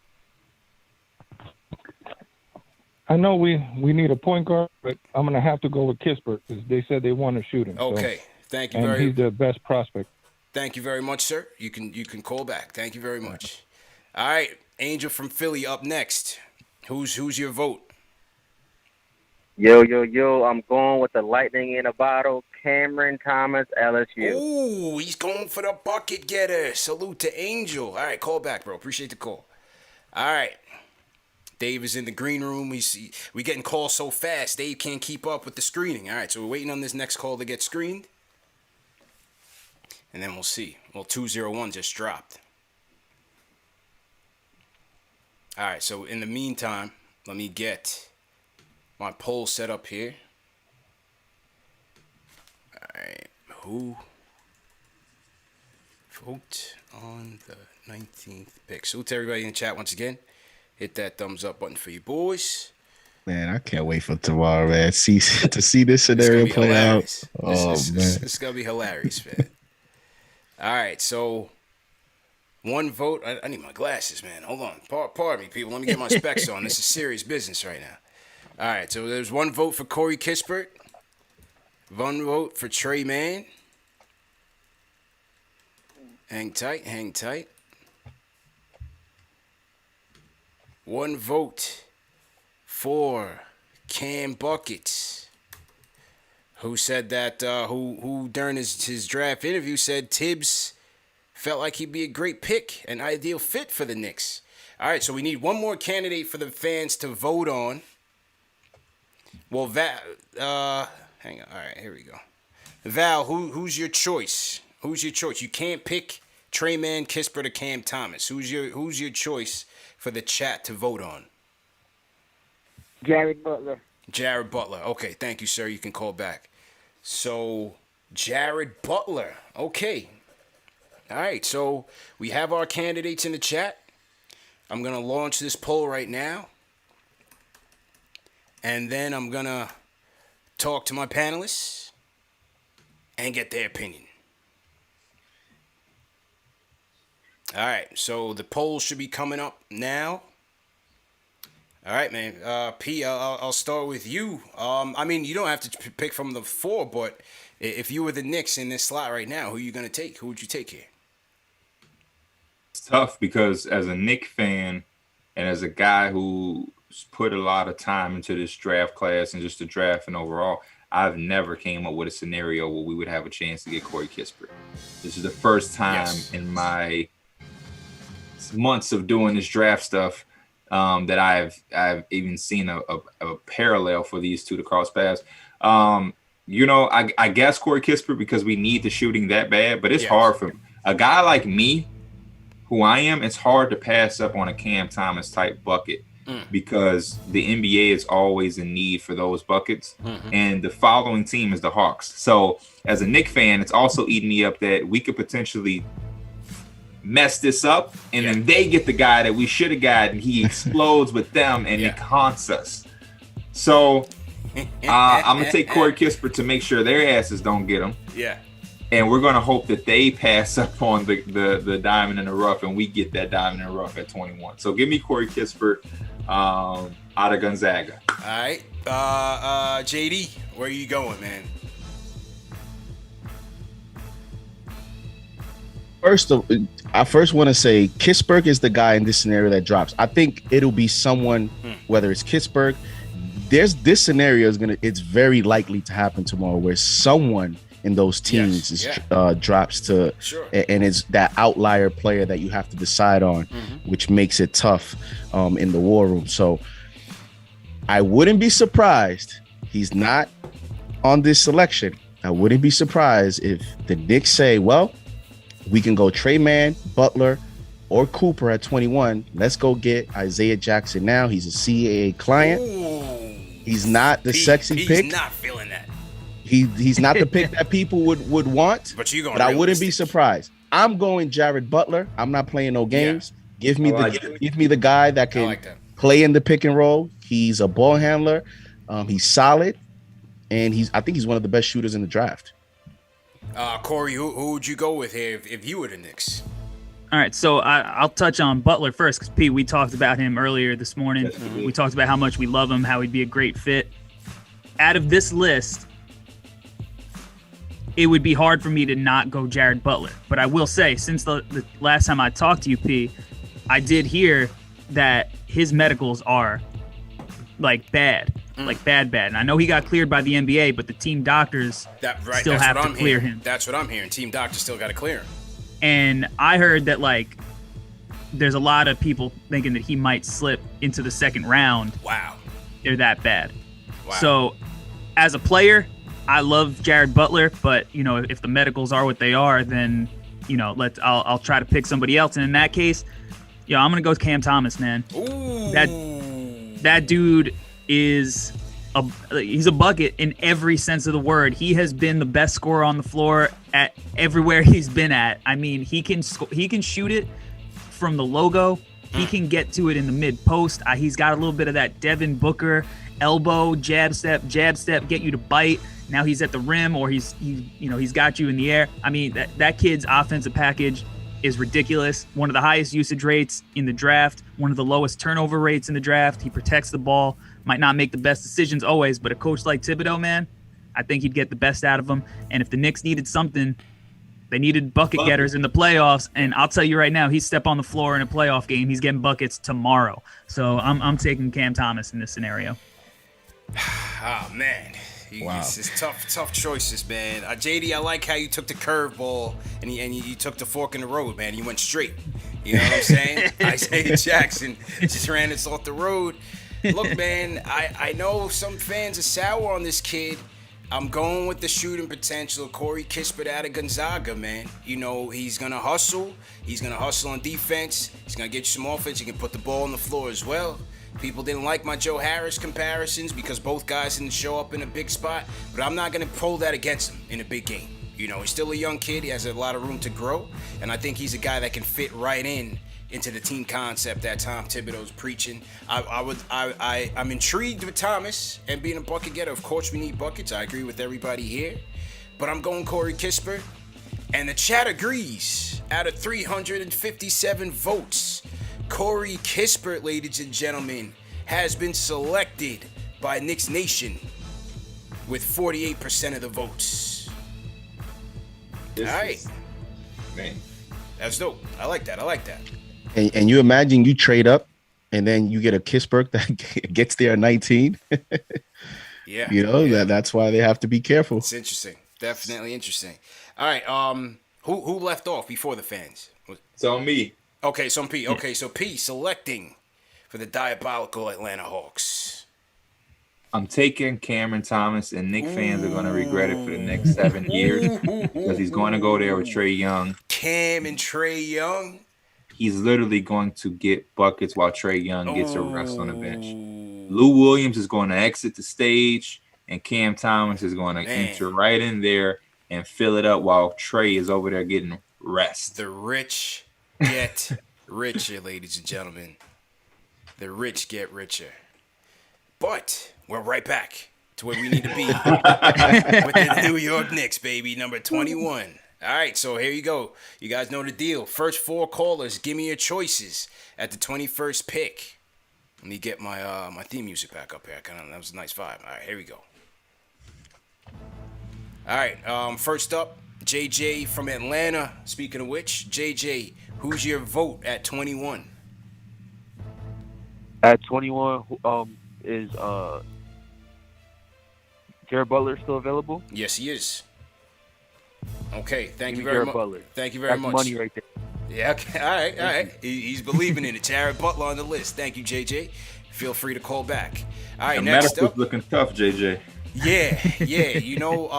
I know we need a point guard, but I'm gonna have to go with Kispert because they said they want to shoot him. Okay, thank you and he's the best prospect. Thank you very much, sir. You can call back. Thank you very much. All right, Angel from Philly up next. Who's your vote? Yo, I'm going with the lightning in a bottle, Cameron Thomas, LSU. Ooh, he's going for the bucket getter. Salute to Angel. All right, call back, bro. Appreciate the call. All right. Dave is in the green room. We getting calls so fast, Dave can't keep up with the screening. All right, so we're waiting on this next call to get screened. And then we'll see. Well, 201 just dropped. All right, so in the meantime, let me get my poll set up here. All right, who vote on the 19th pick? Salute to everybody in the chat once again. Hit that thumbs up button for you boys. Man, I can't wait for tomorrow, man. To see this scenario play out. Oh, man. This is going to be hilarious, man. All right, so one vote. I need my glasses, man. Hold on. Pardon me, people. Let me get my specs on. This is serious business right now. All right, so there's one vote for Corey Kispert. One vote for Trey Mann. Hang tight. One vote for Cam Buckets, who said that who during his draft interview said Tibbs felt like he'd be a great pick, an ideal fit for the Knicks. All right, so we need one more candidate for the fans to vote on. Well, hang on. All right, here we go. Val, who's your choice? Who's your choice? You can't pick Trey Mann, Kispert, or Cam Thomas. Who's your choice for the chat to vote on? Jared Butler. Jared Butler. Okay, thank you, sir. You can call back. So, Jared Butler. Okay. All right, so we have our candidates in the chat. I'm going to launch this poll right now. And then I'm going to talk to my panelists and get their opinion. All right, so the poll should be coming up now. All right, man. P, I'll start with you. I mean, you don't have to pick from the 4, but if you were the Knicks in this slot right now, who are you going to take? Who would you take here? tough because as a Knicks fan and as a guy who's put a lot of time into this draft class and just the draft and overall, I've never came up with a scenario where we would have a chance to get Corey Kispert. This is the first time in my months of doing this draft stuff that I've even seen a parallel for these two to cross paths. I guess Corey Kispert because we need the shooting that bad, but it's hard for a guy like me, who I am. It's hard to pass up on a Cam Thomas type bucket because the NBA is always in need for those buckets, and the following team is the Hawks. So as a Knicks fan, it's also eating me up that we could potentially mess this up, and then they get the guy that we should have got, and he explodes with them, and it haunts us. So I'm gonna take Corey Kispert to make sure their asses don't get him. Yeah. And we're gonna hope that they pass up on the diamond in the rough, and we get that diamond in the rough at 21. So give me Corey Kispert out of Gonzaga. All right, JD, where are you going, man? I first want to say Kispert is the guy in this scenario that drops. I think it'll be someone, whether it's Kispert. This scenario it's very likely to happen tomorrow, where someone in those teams drops to, and it's that outlier player that you have to decide on, which makes it tough in the war room. So I wouldn't be surprised he's not on this selection. I wouldn't be surprised if the Knicks say, well, we can go Trey Mann, Butler, or Cooper at 21. Let's go get Isaiah Jackson now. He's a CAA client. Ooh, he's not the sexy pick. He's not feeling that. He's not the pick that people would want. But you're going. But I wouldn't be surprised. I'm going Jared Butler. I'm not playing no games. Give me the guy that can play in the pick and roll. He's a ball handler. He's solid, and I think he's one of the best shooters in the draft. Corey, who would you go with here if you were the Knicks? All right, so I'll touch on Butler first because, Pete, we talked about him earlier this morning. Yes, we talked about how much we love him, how he'd be a great fit. Out of this list, it would be hard for me to not go Jared Butler. But I will say, since the last time I talked to you, P, I did hear that his medicals are, like, bad. Like, bad. And I know he got cleared by the NBA, but the team doctors still have to clear him. That's what I'm hearing. Team doctors still got to clear him. And I heard that, like, there's a lot of people thinking that he might slip into the second round. Wow. They're that bad. Wow. So, as a player, I love Jared Butler, but, you know, if the medicals are what they are, then, you know, I'll try to pick somebody else. And in that case, I'm going to go with Cam Thomas, man. Ooh. That dude is he's a bucket in every sense of the word. He has been the best scorer on the floor at everywhere he's been at. I mean, he can shoot it from the logo. He can get to it in the mid post. He's got a little bit of that Devin Booker elbow, jab step, get you to bite. Now he's at the rim, or he's got you in the air. I mean, that kid's offensive package is ridiculous. One of the highest usage rates in the draft, one of the lowest turnover rates in the draft. He protects the ball. Might not make the best decisions always, but a coach like Thibodeau, man, I think he'd get the best out of him. And if the Knicks needed something, they needed bucket getters in the playoffs. And I'll tell you right now, he's step on the floor in a playoff game, he's getting buckets tomorrow. So I'm taking Cam Thomas in this scenario. Oh, man. Wow. It's tough choices, man. JD, I like how you took the curveball and you took the fork in the road, man. You went straight. You know what I'm saying? Isaiah Jackson just ran us off the road. Look, man, I know some fans are sour on this kid. I'm going with the shooting potential. Corey Kispert out of Gonzaga, man. You know, he's going to hustle. He's going to hustle on defense. He's going to get you some offense. He can put the ball on the floor as well. People didn't like my Joe Harris comparisons because both guys didn't show up in a big spot. But I'm not going to pull that against him in a big game. You know, he's still a young kid. He has a lot of room to grow. And I think he's a guy that can fit right into the team concept that Tom Thibodeau's preaching. I'm intrigued with Thomas and being a bucket getter. Of course, we need buckets. I agree with everybody here. But I'm going Corey Kispert. And the chat agrees. Out of 357 votes, Corey Kispert, ladies and gentlemen, has been selected by Knicks Nation with 48% of the votes. All right. Man. That's dope. I like that. And you imagine you trade up, and then you get a Kispert that gets there at 19. Yeah. That's why they have to be careful. It's interesting. Definitely interesting. All right. Who left off before the fans? So me. Okay, so P. Okay, so P selecting for the diabolical Atlanta Hawks. I'm taking Cameron Thomas, and Knicks fans are going to regret it for the next 7 years because he's going to go there with Trae Young. Cam and Trae Young. He's literally going to get buckets while Trae Young gets a rest on the bench. Lou Williams is going to exit the stage, and Cam Thomas is going to enter right in there and fill it up while Trae is over there getting rest. The rich get richer, ladies and gentlemen. The rich get richer. But we're right back to where we need to be with the New York Knicks, baby, number 21. All right, so here you go. You guys know the deal. First 4 callers, give me your choices at the 21st pick. Let me get my my theme music back up here. That was a nice vibe. All right, here we go. All right, first up, JJ from Atlanta. Speaking of which, JJ, who's your vote at 21? At 21, is Jared Butler still available? Yes, he is. Okay, thank Give you me very Jared much. Butler. Thank you very That's much. money right there. Yeah, okay. All right. He's believing in it. Jared Butler on the list. Thank you, JJ. Feel free to call back. All right, The next medical's up. looking tough, JJ. Yeah. You know,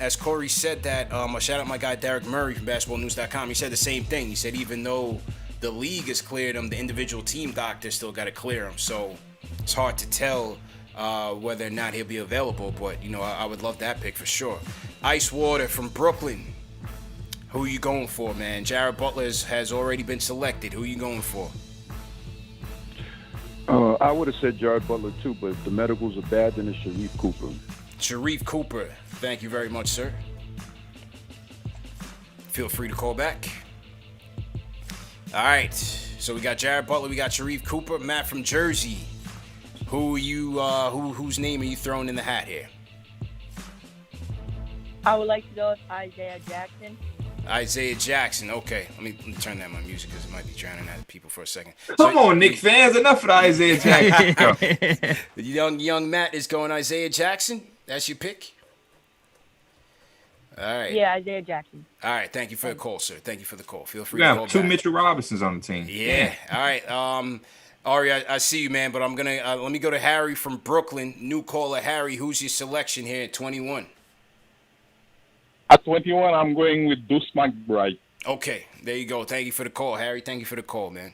as Corey said that, I shout out my guy Derek Murray from basketballnews.com. He said the same thing. He said even though the league has cleared him, the individual team doctor still got to clear him. So it's hard to tell whether or not he'll be available. But, you know, I would love that pick for sure. Ice Water from Brooklyn. Who you going for, man? Jared Butler has already been selected. Who you going for? I would have said Jared Butler too, but if the medicals are bad, then it's Sharif Cooper. Sharif Cooper. Thank you very much, sir. Feel free to call back. All right. So we got Jared Butler. We got Sharif Cooper. Matt from Jersey. Whose name are you throwing in the hat here? I would like to go with Isaiah Jackson. Isaiah Jackson. Okay, let me turn down my music because it might be drowning out people for a second. Come on, Knicks fans, enough of the Isaiah Jackson. young Matt is going Isaiah Jackson. That's your pick. All right. Yeah, Isaiah Jackson. All right. Thank you for the call, sir. Thank you for the call. Feel free We to call have 2 back. Mitchell Robinsons on the team. Yeah. All right. Ari, I see you, man, but I'm gonna let me go to Harry from Brooklyn. New caller, Harry. Who's your selection here at 21? At 21, I'm going with Deuce McBride. Okay, there you go. Thank you for the call, Harry. Thank you for the call, man.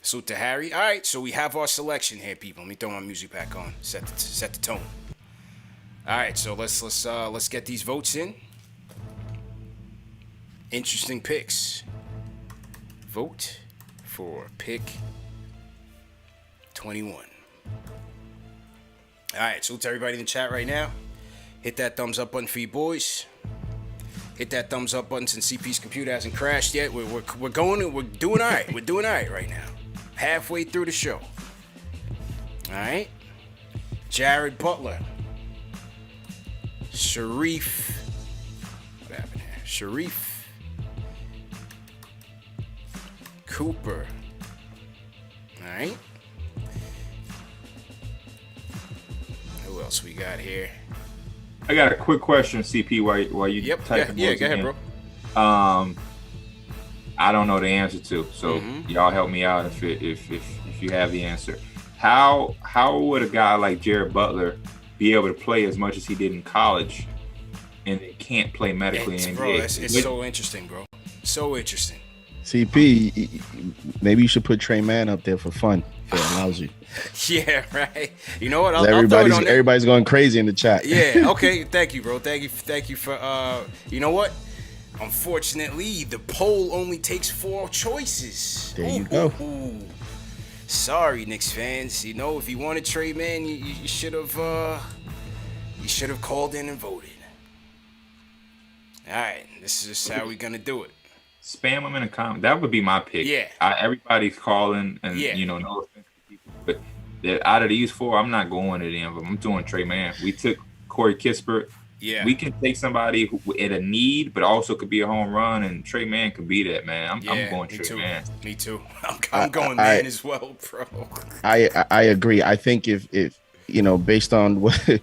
Salute to Harry. All right, so we have our selection here, people. Let me throw my music back on. Set the tone. All right, so let's get these votes in. Interesting picks. Vote for pick 21. All right, salute to everybody in the chat right now. Hit that thumbs up button for you boys. Hit that thumbs up button since CP's computer hasn't crashed yet. We're doing all right. We're doing all right right now. Halfway through the show. All right. Jared Butler. Sharif. What happened here? Sharif. Cooper. All right. Who else we got here? I got a quick question, CP, while you typing. Yeah, go ahead, bro. I don't know the answer to, so y'all help me out if you have the answer. How would a guy like Jared Butler be able to play as much as he did in college, and they can't play medically in Bro, NBA? it's so interesting, bro. So interesting. CP, maybe you should put Trey Mann up there for fun. If it allows you. Yeah, right. You know what? I'll throw it on there. Everybody's going crazy in the chat. Yeah. Okay. Thank you, bro. Thank you for. You know what? Unfortunately, the poll only takes 4 choices. There you go. Sorry, Knicks fans. You know, if you wanted Trey Mann, you should have. You should have called in and voted. All right. This is how we're gonna do it. Spam them in the comment. That would be my pick. Yeah. Everybody's calling, and no offense to people, but out of these 4, I'm not going to them. I'm doing Trey Mann. We took Corey Kispert. Yeah. We can take somebody who at a need, but also could be a home run, and Trey Mann could be that, man. I'm going Trey Mann. Me too. I'm going man as well, bro. I agree. I think if based on what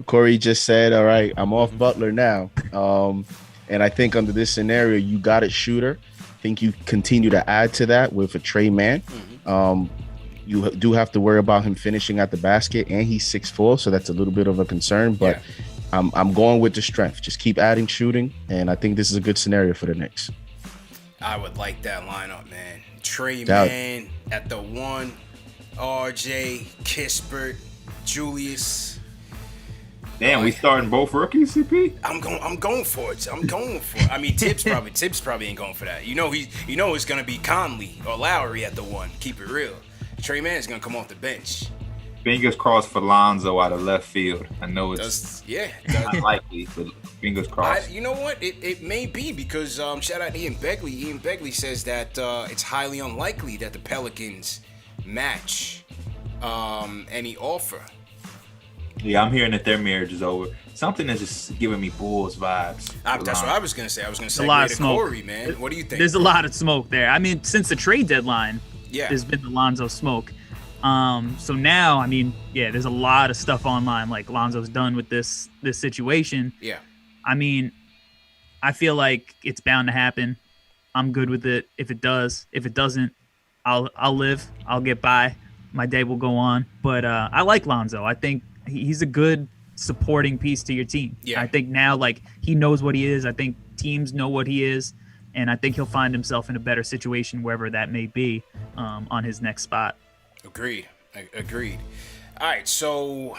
Corey just said, all right, I'm off Butler now. And I think under this scenario, you got a shooter. I think you continue to add to that with a Trey Mann. You do have to worry about him finishing at the basket, and he's 6'4", so that's a little bit of a concern. But I'm going with the strength. Just keep adding shooting, and I think this is a good scenario for the Knicks. I would like that lineup, man. Trey Mann at the 1, RJ, Kispert, Julius. Damn, we starting both rookies, CP? I'm going for it. I mean, Tibbs probably ain't going for that. It's gonna be Conley or Lowry at the 1. Keep it real. Trey Mann's gonna come off the bench. Fingers crossed for Lonzo out of left field. I know it's unlikely, but fingers crossed. You know what? It may be because shout out to Ian Begley. Ian Begley says that it's highly unlikely that the Pelicans match any offer. Yeah, I'm hearing that their marriage is over. Something is just giving me Bulls vibes. That's what I was gonna say. I was gonna say a lot of smoke. Corey, man. What do you think? There's a lot of smoke there. I mean, since the trade deadline, there's been the Lonzo smoke. So now, I mean, there's a lot of stuff online. Like Lonzo's done with this situation. Yeah. I mean, I feel like it's bound to happen. I'm good with it. If it does, if it doesn't, I'll live. I'll get by. My day will go on. But I like Lonzo. I think he's a good supporting piece to your team. Yeah. I think now, like, he knows what he is. I think teams know what he is. And I think he'll find himself in a better situation wherever that may be on his next spot. Agreed. All right, so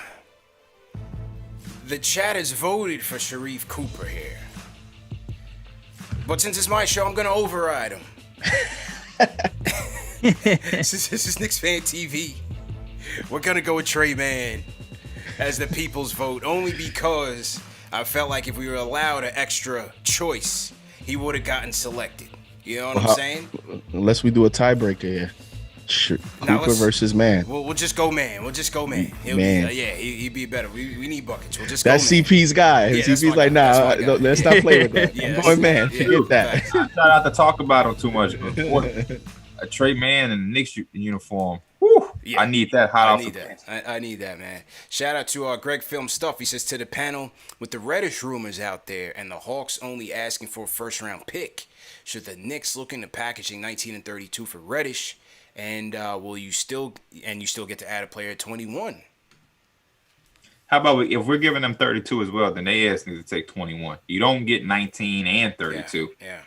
the chat has voted for Sharife Cooper here. But since it's my show, I'm going to override him. This is KnicksFanTV. We're going to go with Trey Mann as the people's vote, only because I felt like if we were allowed an extra choice, he would have gotten selected. You know what I'm saying? Unless we do a tiebreaker here. Cooper versus Mann. We'll just go man. He'd be better. We need buckets. We'll just go That's man. CP's guy. Yeah, CP's like, nah, let's not play with that. I'm going Mann. Forget that. I try not to talk about him too much. A Trey Mann in the Knicks uniform. Whew, I need that hot off the bench. I need that, man. Shout out to Greg Film Stuff. He says, to the panel, with the Reddish rumors out there and the Hawks only asking for a first-round pick, should the Knicks look into packaging 19 and 32 for Reddish? And you still get to add a player at 21? How about if we're giving them 32 as well, then they asking to take 21. You don't get 19 and 32. Yeah.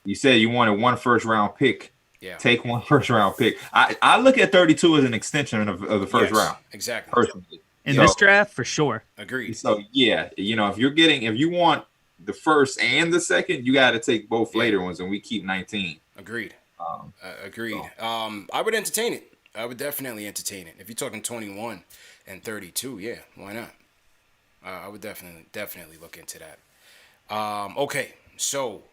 You said you wanted one first-round pick. Yeah. Take one first-round pick. I look at 32 as an extension of the first round. Exactly. Personally. In this draft, for sure. Agreed. So, if you want the first and the second, you got to take both later ones, and we keep 19. Agreed. Agreed. I would entertain it. I would definitely entertain it. If you're talking 21 and 32, why not? I would definitely look into that. Okay, so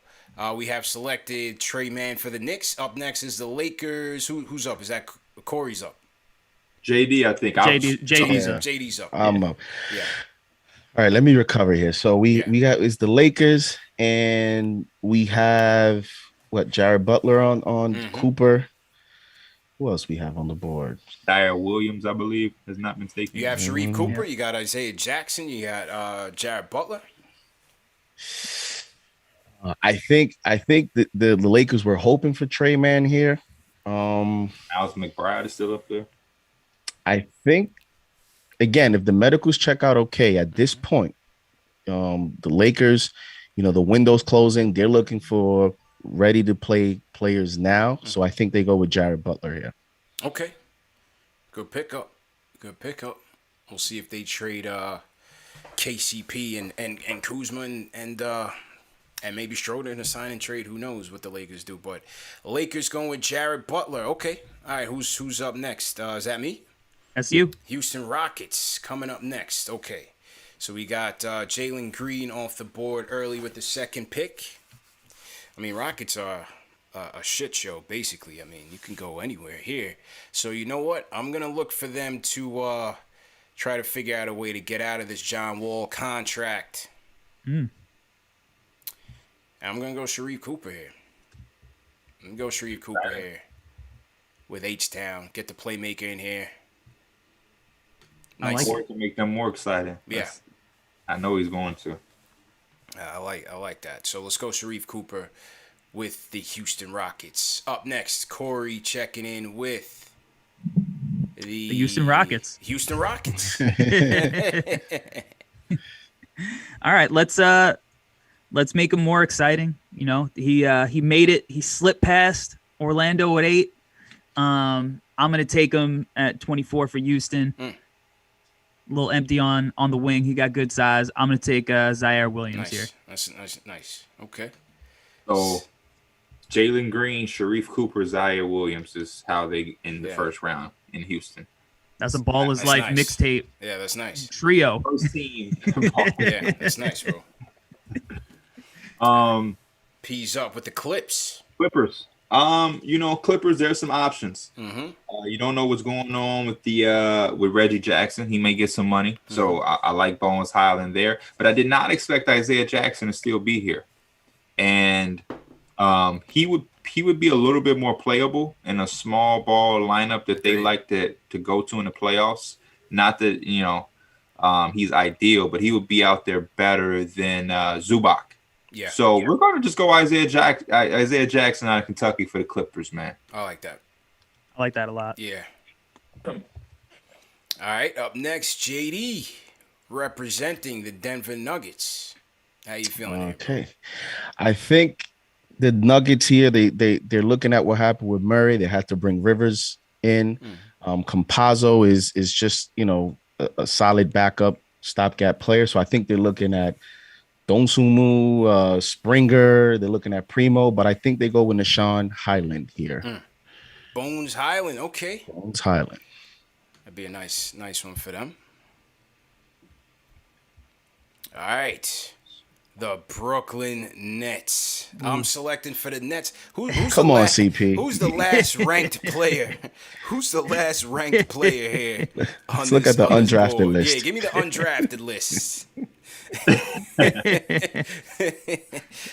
we have selected Trey Mann for the Knicks. Up next is the Lakers. Who's up? Is that Corey's up? JD, I think. JD's up. JD's up. I'm up. Yeah. All right, let me recover here. So we got is the Lakers, and we have Jared Butler on Cooper. Who else we have on the board? Dyer Williams, I believe, has not been taken. You have Sharife Cooper. You got Isaiah Jackson. You got Jared Butler. I think that the Lakers were hoping for Trey Mann here. Alex McBride is still up there. I think, again, if the medicals check out okay at this point, the Lakers, the window's closing. They're looking for ready to play players now. So I think they go with Jared Butler here. Okay. Good pickup. We'll see if they trade KCP and Kuzma and maybe Schroeder in a sign and trade. Who knows what the Lakers do? But Lakers going with Jared Butler. Okay. All right. Who's up next? Is that me? That's you. Houston Rockets coming up next. Okay. So we got Jalen Green off the board early with the second pick. I mean, Rockets are a shit show, basically. I mean, you can go anywhere here. So you know what? I'm going to look for them to try to figure out a way to get out of this John Wall contract. And I'm gonna go Sharif Cooper here. With H-Town. Get the playmaker in here. Nice. To make them more exciting. Yeah. I know he's going to. I like that. So let's go Sharif Cooper with the Houston Rockets. Up next, Corey checking in with the Houston Rockets. All right, let's make him more exciting. You know, he made it. He slipped past Orlando at 8. I'm gonna take him at 24 for Houston. A little empty on the wing. He got good size. I'm gonna take Zaire Williams here. Nice. Okay. So Jalen Green, Sharif Cooper, Zaire Williams is how they in the first round in Houston. That's a ball is life mixtape. Yeah, that's nice. Trio. First team. Yeah, that's nice, bro. P's up with the Clippers. Clippers, there's some options. You don't know what's going on with with Reggie Jackson. He may get some money. So I like Bones Highland there. But I did not expect Isaiah Jackson to still be here. And he would be a little bit more playable in a small ball lineup that they like to go to in the playoffs. Not that, he's ideal, but he would be out there better than Zubac. Yeah. So we're going to just go Isaiah Jackson out of Kentucky for the Clippers, man. I like that. I like that a lot. Yeah. All right. Up next, JD representing the Denver Nuggets. How you feeling? Okay. I think the Nuggets here, they're looking at what happened with Murray. They had to bring Rivers in. Campazzo is just, a solid backup stopgap player. So I think they're looking at Donsumu, Springer. They're looking at Primo, but I think they go with Nashawn Highland here. Bones Highland, okay. Bones Highland. That'd be a nice one for them. All right. The Brooklyn Nets. I'm selecting for the Nets. Who's Come on, CP. Who's the last ranked player? Who's the last ranked player here? Let's look at the undrafted list. Yeah, give me the undrafted list.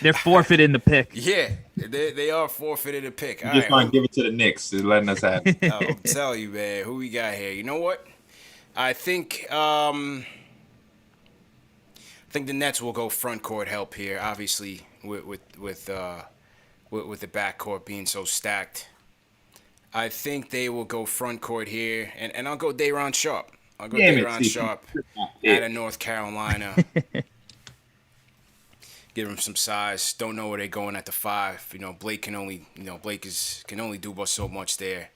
They're forfeiting the pick. Yeah, they are forfeiting the pick. You just want to give it to the Knicks. They're letting us have it. I'm telling you, man. Who we got here? You know what? I think the Nets will go front court help here. Obviously, with the backcourt being so stacked, I think they will go front court here, and I'll go Day'Ron Sharpe. I'll go Day'Ron Sharpe out of North Carolina. Give him some size. Don't know where they're going at the 5. Blake can only do but so much there.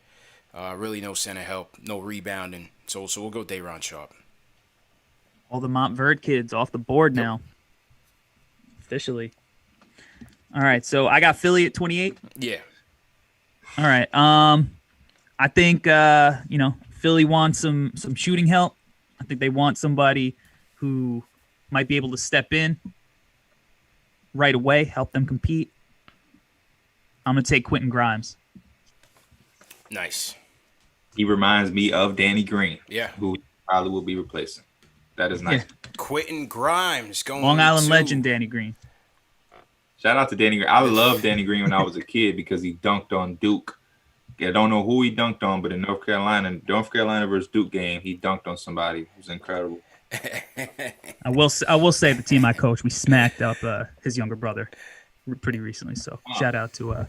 Really no center help, no rebounding. So we'll go Day'Ron Sharpe. All the Montverde kids off the board now. Officially. All right, so I got Philly at 28. Yeah. All right. I think Philly wants some shooting help. I think they want somebody who might be able to step in right away, help them compete. I'm going to take Quentin Grimes. Nice. He reminds me of Danny Green. Yeah. Who probably will be replacing. That is nice. Yeah. Quentin Grimes going Long Island legend Danny Green. Shout out to Danny Green. I loved Danny Green when I was a kid because he dunked on Duke. I don't know who he dunked on, but in North Carolina versus Duke game, he dunked on somebody. It was incredible. I will say the team I coached, we smacked up his younger brother pretty recently. So shout out to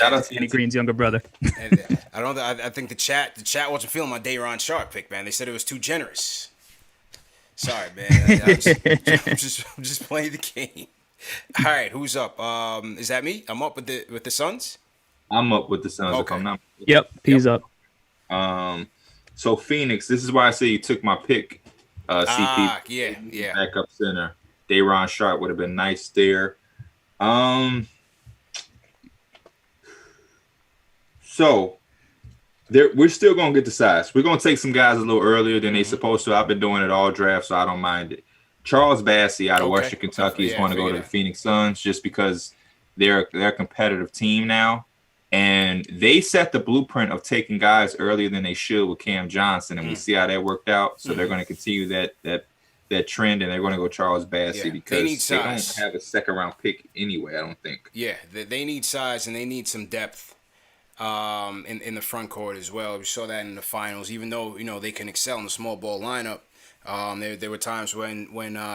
Danny Green's younger brother. I think the chat wasn't feeling my Day'Ron Sharpe pick, man. They said it was too generous. Sorry, man. I'm just playing the game. All right, who's up? Is that me? I'm up with the Suns. I'm up with the Suns. Okay. If I'm not. Yep, he's up. So Phoenix. This is why I say you took my pick. CP. Yeah. Backup center. Day'Ron Sharpe would have been nice there. So we're still gonna get the size. We're gonna take some guys a little earlier than they supposed to. I've been doing it all draft, so I don't mind it. Charles Bassey out of Western Kentucky is going to go to the Phoenix Suns just because they're a competitive team now, and they set the blueprint of taking guys earlier than they should with Cam Johnson, and we see how that worked out. So they're going to continue that that trend, and they're going to go Charles Bassey because they don't size. have a second round pick anyway. I don't think. Yeah, they need size and they need some depth in the front court as well. We saw that in the finals. Even though they can excel in the small ball lineup, there were times when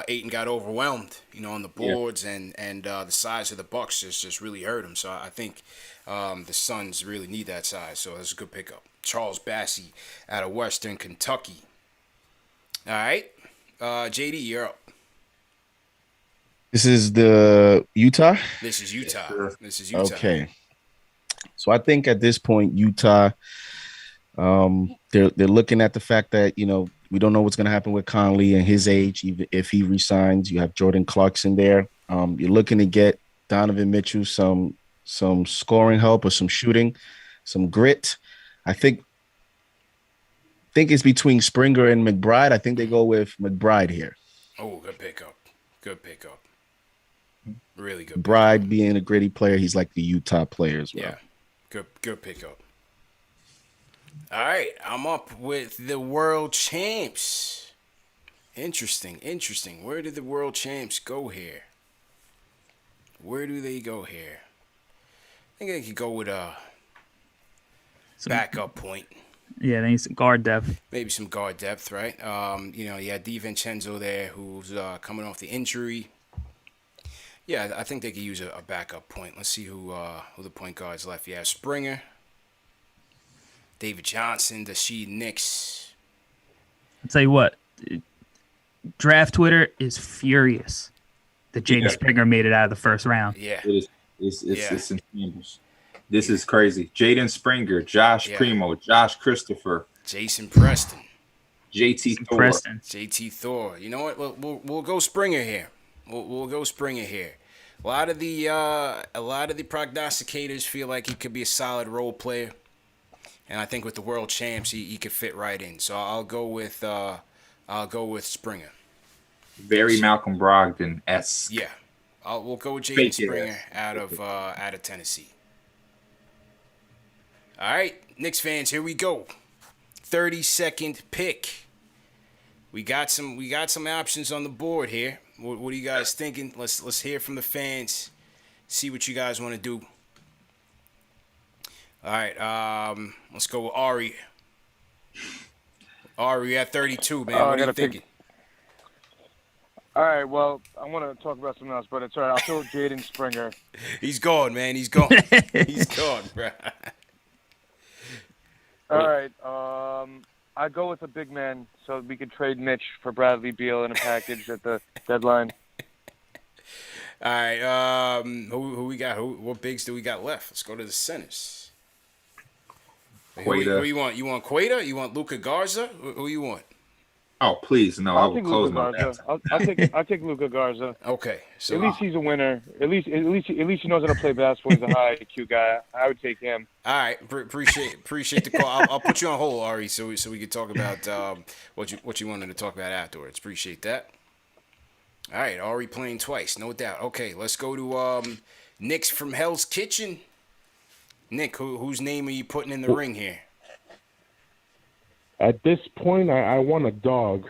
Ayton got overwhelmed, on the boards and the size of the Bucks just really hurt him. So I think the Suns really need that size. So that's a good pickup. Charles Bassey out of Western Kentucky. All right, JD, you're up. This is the Utah? This is Utah. Okay. So I think at this point, Utah, they're looking at the fact that, we don't know what's going to happen with Conley and his age, even if he resigns. You have Jordan Clarkson there. You're looking to get Donovan Mitchell some scoring help or some shooting, some grit. I think it's between Springer and McBride. I think they go with McBride here. Oh, good pickup. Really good. McBride being a gritty player, he's like the Utah player as well. Yeah, good pickup. All right, I'm up with the world champs. Interesting. Where did the world champs go here? Where do they go here? I think they could go with a backup point. Yeah, they need some guard depth. Maybe some guard depth, right? You had DiVincenzo there, who's coming off the injury. Yeah, I think they could use a backup point. Let's see who the point guards left. You have Springer, David Johnson, the Knicks. I'll tell you what, draft Twitter is furious that Jaden Springer made it out of the first round. Yeah. It's in shambles. This is crazy. Jaden Springer, Josh Primo, Josh Christopher, Jason Preston, JT Thor. You know what? We'll go Springer here. We'll go Springer here. A lot of the prognosticators feel like he could be a solid role player, and I think with the world champs, he could fit right in. So I'll go with Springer. Very Malcolm Brogdon-esque. Yeah, we'll go with Jaden Springer out of Tennessee. All right, Knicks fans, here we go. 32nd pick. We got some options on the board here. What are you guys thinking? Let's hear from the fans. See what you guys want to do. All right, let's go with Ari. Ari at 32, man. What are you thinking? All right, well, I want to talk about something else, but it's all right. I'll throw Jaden Springer. He's gone, man. He's gone. He's gone, bro. All right, I go with a big man so we could trade Mitch for Bradley Beal in a package at the deadline. All right, who we got? What bigs do we got left? Let's go to the centers. Who you want? You want Quaida? You want Luka Garza? Who you want? Oh, please, no. I will close my mouth. I'll take Luka Garza. Okay, so at least he's a winner. At least he knows how to play basketball. He's a high IQ guy. I would take him. All right, appreciate the call. I'll put you on hold, Ari, so we can talk about what you wanted to talk about afterwards. Appreciate that. All right, Ari playing twice, no doubt. Okay, let's go to Nick's from Hell's Kitchen. Nick, whose name are you putting in the ring here? At this point, I want a dog.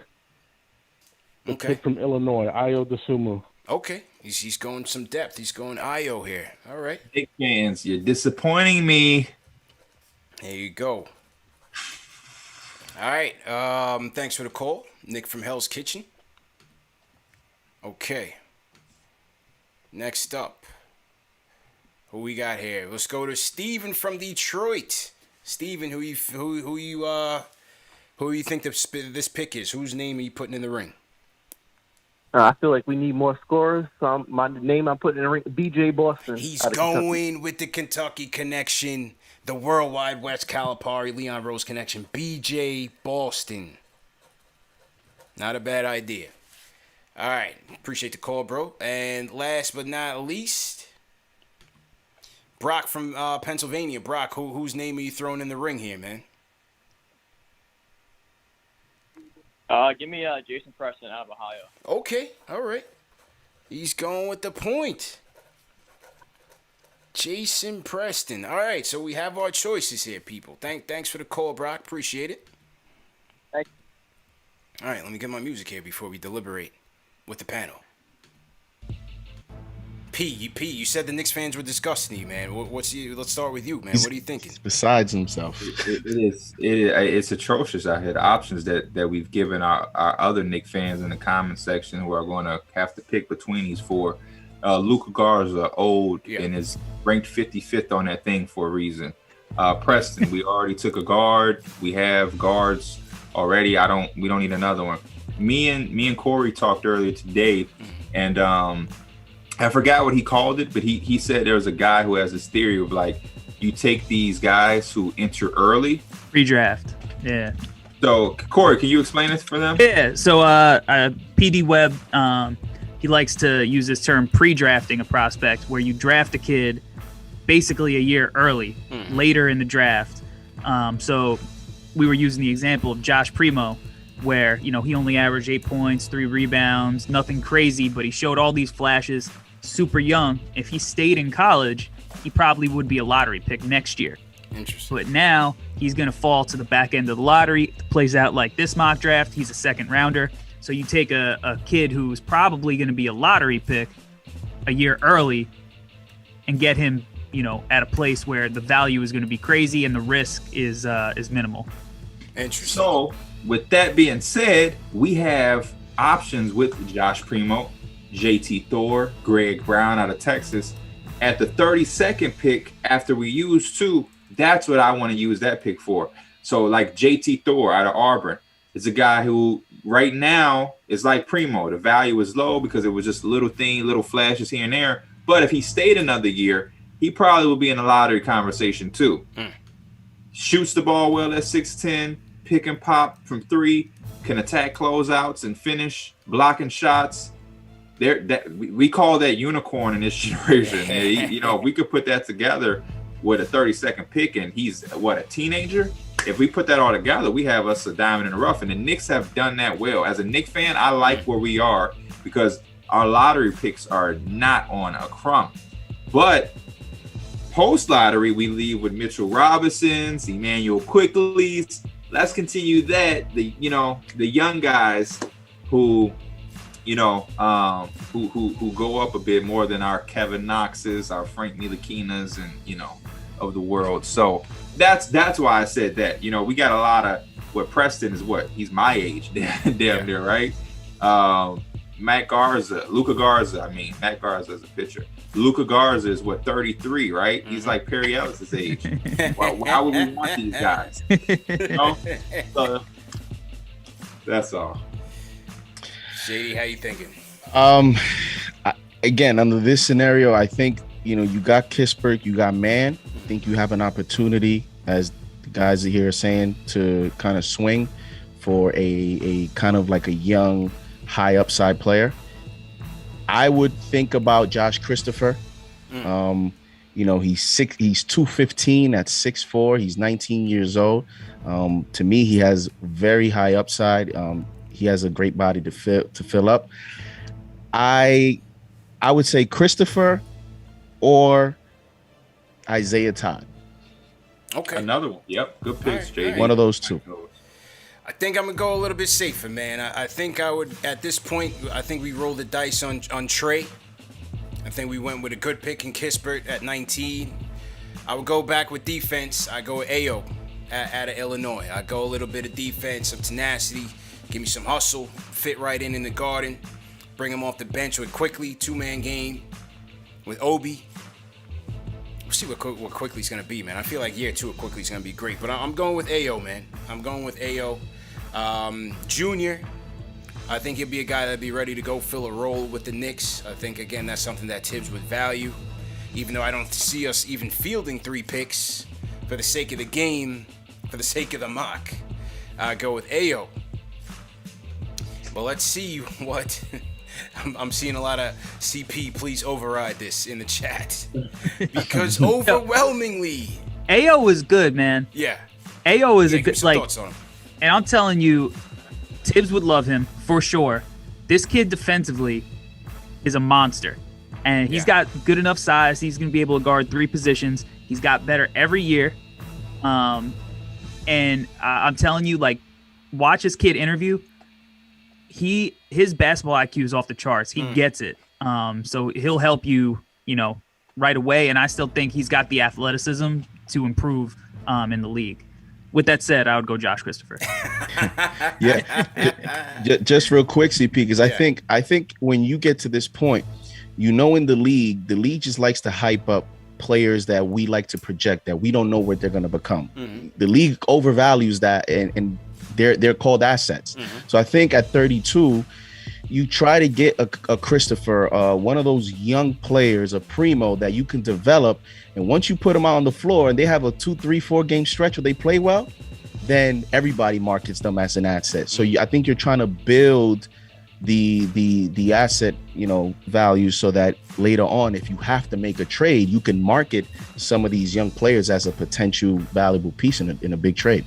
The Okay. kid from Illinois, Ayo Dosunmu. Okay, he's going some depth. He's going Ayo here. All right. Knicks fans, you're disappointing me. There you go. All right. Thanks for the call, Nick from Hell's Kitchen. Okay. Next up, who we got here? Let's go to Steven from Detroit. Steven, who you think this pick is? Whose name are you putting in the ring? I feel like we need more scorers. So my name I'm putting in the ring, B.J. Boston. He's going with the Kentucky connection, the Worldwide West Calipari Leon Rose connection, B.J. Boston. Not a bad idea. All right. Appreciate the call, bro. And last but not least, Brock from Pennsylvania. Brock, whose name are you throwing in the ring here, man? Give me Jason Preston out of Ohio. Okay, all right. He's going with the point. Jason Preston. All right, so we have our choices here, people. Thanks for the call, Brock. Appreciate it. Thanks. All right, let me get my music here before we deliberate with the panel. P, you said the Knicks fans were disgusting you, man. Let's start with you, man. What are you thinking? He's besides himself. It's atrocious out here. The options that we've given our other Knicks fans in the comment section who are going to have to pick between these four. Luka Garza, old, and is ranked 55th on that thing for a reason. Preston, we already took a guard. We have guards already. We don't need another one. Me and Corey talked earlier today, and I forgot what he called it, but he said there was a guy who has this theory of like you take these guys who enter early. Pre-draft. Yeah. So Corey, can you explain this for them? Yeah. So PD Webb, he likes to use this term pre-drafting a prospect, where you draft a kid basically a year early, later in the draft. So we were using the example of Josh Primo, where, he only averaged 8 points, 3 rebounds, nothing crazy, but he showed all these flashes super young. If he stayed in college, he probably would be a lottery pick next year. Interesting. But now he's going to fall to the back end of the lottery. It plays out like this mock draft. He's a second rounder. So you take a kid who's probably going to be a lottery pick a year early and get him, at a place where the value is going to be crazy and the risk is minimal. Interesting. So with that being said, we have options with Josh Primo, JT Thor, Greg Brown out of Texas. At the 32nd pick, after we use 2, that's what I want to use that pick for. So like JT Thor out of Auburn is a guy who right now is like Primo. The value is low because it was just little flashes here and there. But if he stayed another year, he probably will be in a lottery conversation too. Shoots the ball well at 6'10", pick and pop from 3, can attack closeouts and finish, blocking shots. We call that unicorn in this generation. We could put that together with a 32nd pick, and he's a teenager. If we put that all together, we have us a diamond in the rough, and the Knicks have done that well. As a Knicks fan, I like where we are because our lottery picks are not on a crumb. But post lottery, we leave with Mitchell Robinsons, Emmanuel Quickley's. Let's continue that. The young guys who who go up a bit more than our Kevin Knoxes, our Frank Ntilikina's, and of the world. So that's why I said that. We got a lot of what Preston is. He's my age, damn near, right? Luka Garza. Matt Garza is a pitcher. Luka Garza is 33, right? He's like Perry Ellis' age. Why would we want these guys? So, that's all. JD, how you thinking? Again, under this scenario, I think you got Kispert, you got Mann. I think you have an opportunity, as the guys here are saying, to kind of swing for a kind of like a young, high upside player. I would think about Josh Christopher. He's 215 at 6'4". He's 19 years old. To me, he has very high upside. He has a great body to fill up. I would say Christopher or Isaiah Todd. Okay. Another one. Yep. Good picks, Jay. Right. One of those two. I think I'm going to go a little bit safer, man. I think I would, at this point, I think we rolled the dice on Trey. I think we went with a good pick in Kispert at 19. I would go back with defense. I go with Ayo out of Illinois. I go a little bit of defense, some tenacity, give me some hustle, fit right in the garden, bring him off the bench with Quickly, 2-man game with Obi. We'll see what Quickly's going to be, man. I feel like year 2 of Quickly's going to be great, but I'm going with Ayo, man. I'm going with Ayo. Junior, I think he'll be a guy that'd be ready to go fill a role with the Knicks. I think, again, that's something that Tibbs would value, even though I don't see us even fielding 3 picks for the sake of the game, for the sake of the mock. I go with Ayo. But let's see what... I'm seeing a lot of CP, please override this in the chat. Because overwhelmingly... Ayo is good, man. Yeah. Ayo is a good... Thoughts on him. And I'm telling you, Tibbs would love him for sure. This kid defensively is a monster. And he's got good enough size. He's going to be able to guard 3 positions. He's got better every year. And I'm telling you, watch this kid interview. his basketball IQ is off the charts. He gets it. So he'll help you, right away. And I still think he's got the athleticism to improve in the league. With that said, I would go Josh Christopher. Just real quick, CP, because I think when you get to this point, in the league just likes to hype up players that we like to project that we don't know what they're going to become. The league overvalues that, and they're called assets. So I think at 32, you try to get a Christopher, one of those young players, a primo that you can develop. And once you put them out on the floor and they have a 2, 3, 4 game stretch where they play well, then everybody markets them as an asset. So I think you're trying to build the asset, value, so that later on, if you have to make a trade, you can market some of these young players as a potential valuable piece in a big trade.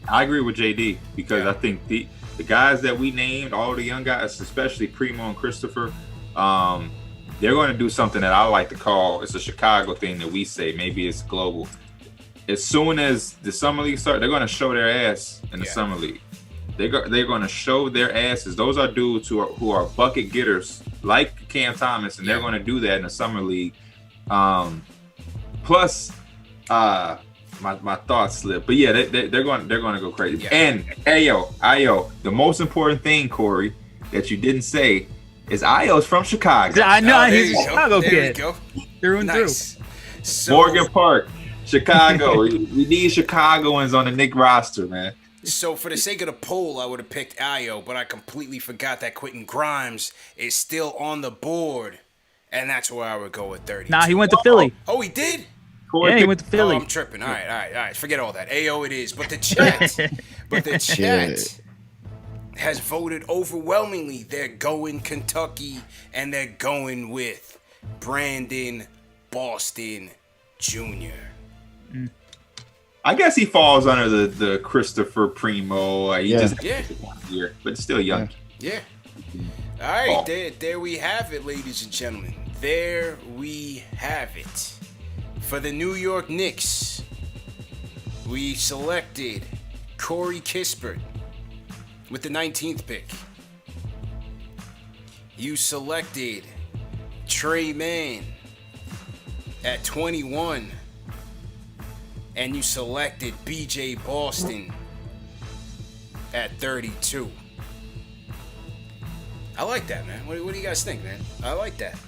I agree with JD because I think the guys that we named, all the young guys, especially Primo and Christopher, they're going to do something that I like to call, it's a Chicago thing that we say, maybe it's global. As soon as the summer league starts, they're going to show their ass in the summer league. They're going to show their asses. Those are dudes who are bucket getters like Cam Thomas, and they're going to do that in the summer league. Plus, my thoughts slip, but yeah, they're going to go crazy. Yeah. And Ayo, the most important thing, Corey, that you didn't say is Ayo's from Chicago. I know he's a Chicago kid. Through and through. So, Morgan Park, Chicago. We need Chicagoans on the Knicks roster, man. So for the sake of the poll, I would have picked Ayo, but I completely forgot that Quentin Grimes is still on the board, and that's where I would go with 30. Nah, he went to Philly. Oh, he did? Yeah, he went to Philly. Oh, I'm tripping. All right. Forget all that. Ayo it is. But the chat has voted overwhelmingly. They're going Kentucky, and they're going with Brandon Boston Jr. I guess he falls under the Christopher Primo. He just one year, but still young. Yeah. All right, there we have it, ladies and gentlemen. There we have it. For the New York Knicks, we selected Corey Kispert with the 19th pick. You selected Trey Mann at 21. And you selected BJ Boston at 32. I like that, man. What do you guys think, man? I like that.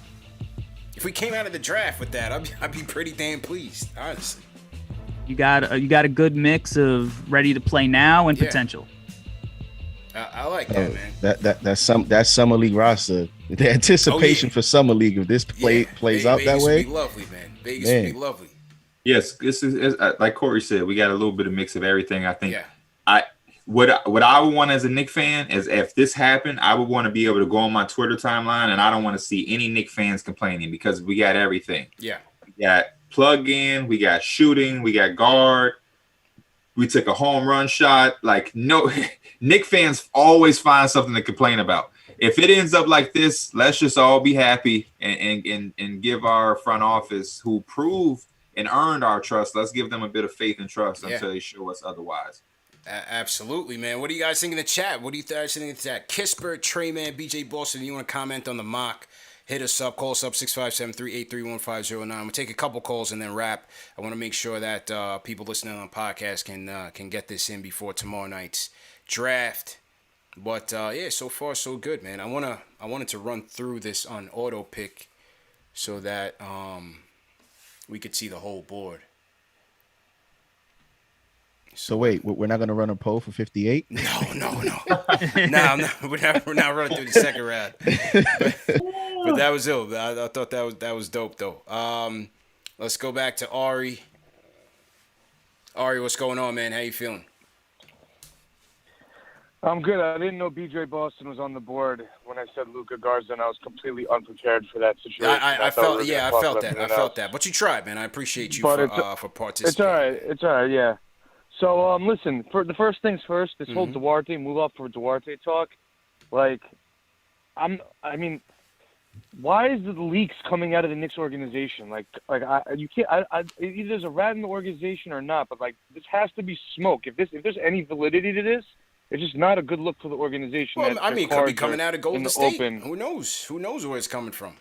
If we came out of the draft with that, I'd be pretty damn pleased, honestly. You got a good mix of ready to play now and potential. I like that, man. That's summer league roster. The anticipation for summer league, if this plays out that way, Vegas would be lovely, man. Vegas would be lovely. Yes, this is like Corey said. We got a little bit of mix of everything. I think. What I would want as a Knicks fan is if this happened, I would want to be able to go on my Twitter timeline, and I don't want to see any Knicks fans complaining because we got everything. Yeah, we got plug in, we got shooting, we got guard. We took a home run shot. Like no, Knicks fans always find something to complain about. If it ends up like this, let's just all be happy and give our front office, who proved and earned our trust, let's give them a bit of faith and trust until they show us otherwise. Absolutely, man. What do you guys think in the chat? What do you guys think in the chat? Kispert, Trey Mann, BJ Boston, you want to comment on the mock, hit us up. Call us up, 657-383-1509. We'll take a couple calls and then wrap. I want to make sure that people listening on the podcast can get this in before tomorrow night's draft. But, so far so good, man. I wanted to run through this on auto pick so that we could see the whole board. So wait, we're not going to run a poll for 58? No. No, we're not running through the second round. But that was ill. I thought that was dope though. Let's go back to Ari. Ari, what's going on, man? How you feeling? I'm good. I didn't know BJ Boston was on the board when I said Luka Garza, and I was completely unprepared for that situation. I felt that. But you tried, man. I appreciate you for participating. It's all right. Yeah. So, listen, for the first things first, this whole Duarte, move up for Duarte talk, like, I mean, why is the leaks coming out of the Knicks organization? You can't, either there's a rat in the organization or not, but, like, this has to be smoke. If there's any validity to this, It's just not a good look for the organization. Well, that I their mean, it could be cards coming are out of in Golden the State. open. Who knows? Who knows where it's coming from?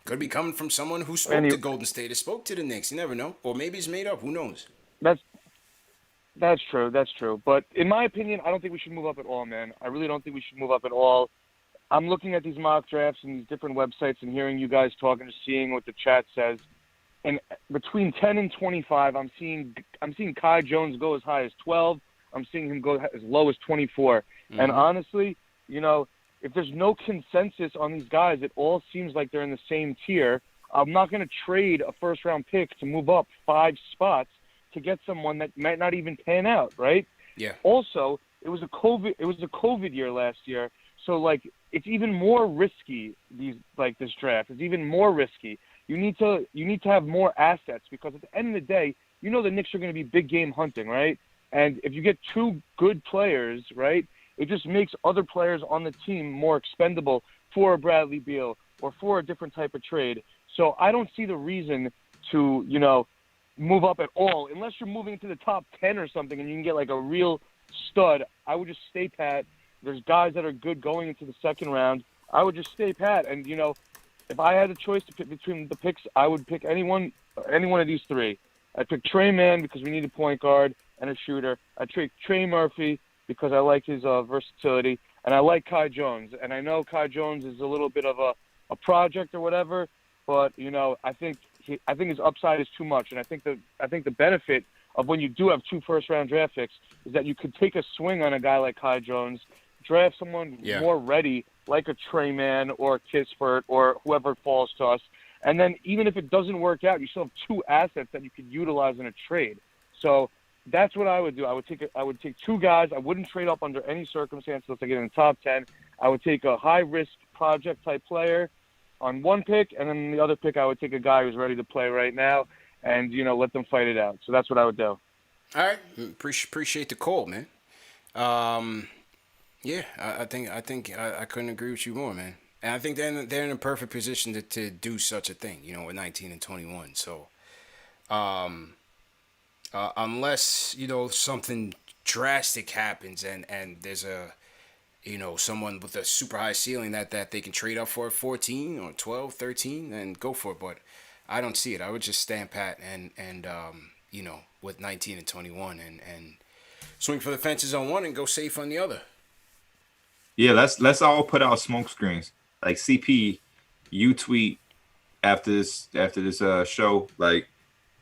Could be coming from someone who spoke Any- to Golden State or spoke to the Knicks. You never know. Or maybe it's made up. Who knows? That's true. That's true. But in my opinion, I don't think we should move up at all, man. I really don't think we should move up at all. I'm looking at these mock drafts and these different websites and hearing you guys talk and just seeing what the chat says. And between 10 and 25, I'm seeing Kai Jones go as high as 12. I'm seeing him go as low as 24. And honestly, if there's no consensus on these guys, it all seems like they're in the same tier. I'm not going to trade a first-round pick to move up 5 spots to get someone that might not even pan out, right? Yeah. Also, it was a COVID year last year, so it's even more risky. This draft, it's even more risky. You need to have more assets because at the end of the day, the Knicks are going to be big game hunting, right? And if you get 2 good players, right, it just makes other players on the team more expendable for a Bradley Beal or for a different type of trade. So I don't see the reason to, move up at all. Unless you're moving to the top 10 or something and you can get a real stud, I would just stay pat. There's guys that are good going into the second round. I would just stay pat. And, if I had a choice to pick between the picks, I would pick any one of these 3. I'd pick Trey Mann because we need a point guard and a shooter. I'd pick Trey Murphy because I like his versatility. And I like Kai Jones. And I know Kai Jones is a little bit of a project or whatever, but, I think his upside is too much. And I think the benefit of when you do have 2 first-round draft picks is that you could take a swing on a guy like Kai Jones, draft someone more ready, like a Trey Mann or a Kispert or whoever falls to us. And then even if it doesn't work out, you still have 2 assets that you could utilize in a trade. So that's what I would do. I would take 2 guys. I wouldn't trade up under any circumstance unless I get in the top 10. I would take a high-risk project-type player on 1 pick, and then the other pick I would take a guy who's ready to play right now and, let them fight it out. So that's what I would do. All right. Appreciate the call, man. Yeah, I think I couldn't agree with you more, man. And I think they're in a perfect position to do such a thing, with 19 and 21. So, unless something drastic happens and there's someone with a super high ceiling that they can trade up for at 14 or 12, 13, and go for it. But I don't see it. I would just stand pat and with 19 and 21 and swing for the fences on one and go safe on the other. Yeah, let's all put out smoke screens. Like CP, you tweet after this show,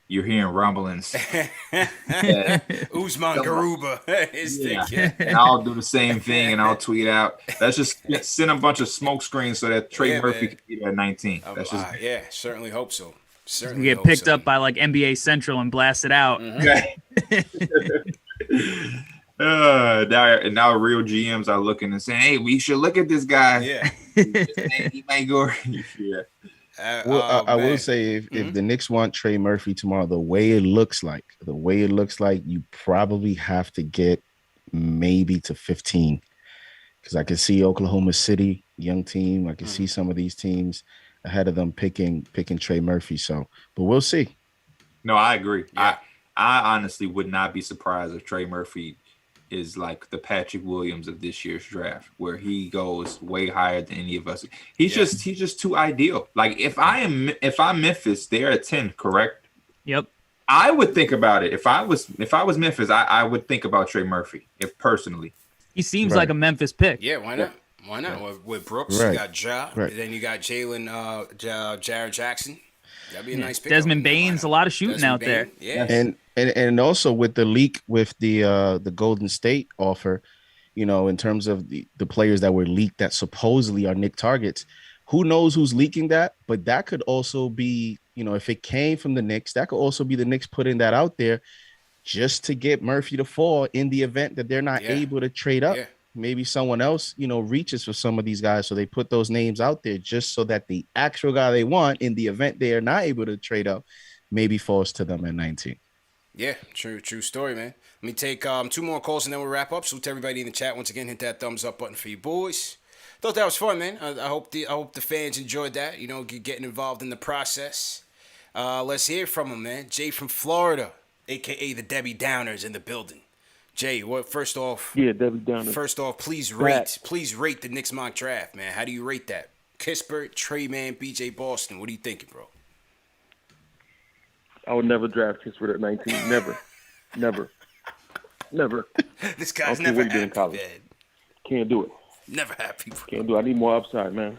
you're hearing rumblings. Usman Garuba. And I'll do the same thing and I'll tweet out. Let's just send a bunch of smoke screens so that Trey Murphy can be at 19. That's just certainly hope so. Certainly get picked up by NBA Central and blasted out. Now real GMs are looking and saying, "Hey, we should look at this guy. Yeah, he might go." Yeah. I will say if the Knicks want Trey Murphy tomorrow, the way it looks like, you probably have to get maybe to 15, because I can see Oklahoma City, young team. I can see some of these teams ahead of them picking Trey Murphy. So, but we'll see. No, I agree. Yeah. I honestly would not be surprised if Trey Murphy is like the Patrick Williams of this year's draft, where he goes way higher than any of us. He's just too ideal. Like if I'm Memphis, they're at 10, correct? Yep. I would think about it. If I was Memphis, I would think about Trey Murphy, if personally. He seems like a Memphis pick. Yeah, why not? Why not? Yeah. With Brooks, you got Ja, then you got Jared Jackson. That'd be a nice pick. Desmond Bane's a lot of shooting out there. Yeah. And also with the leak with the Golden State offer, in terms of the players that were leaked that supposedly are Knicks targets, who knows who's leaking that? But that could also be, if it came from the Knicks, that could also be the Knicks putting that out there just to get Murphy to fall in the event that they're not able to trade up. Yeah. Maybe someone else, reaches for some of these guys. So they put those names out there just so that the actual guy they want in the event they are not able to trade up maybe falls to them at 19. Yeah, true story, man. Let me take 2 more calls and then we'll wrap up. So to everybody in the chat, once again, hit that thumbs up button for you boys. Thought that was fun, man. I hope the fans enjoyed that. Getting involved in the process. Let's hear from him, man. Jay from Florida, aka the Debbie Downers in the building. Jay, first off, Yeah, Debbie Downer. please rate the Knicks mock draft, man. How do you rate that? Kispert, Trey Man, BJ Boston. What are you thinking, bro? I would never draft Kispert at 19. Never. This guy's never happy, in college. man. Can't do it. Never happy, bro. Can't do it. I need more upside, man.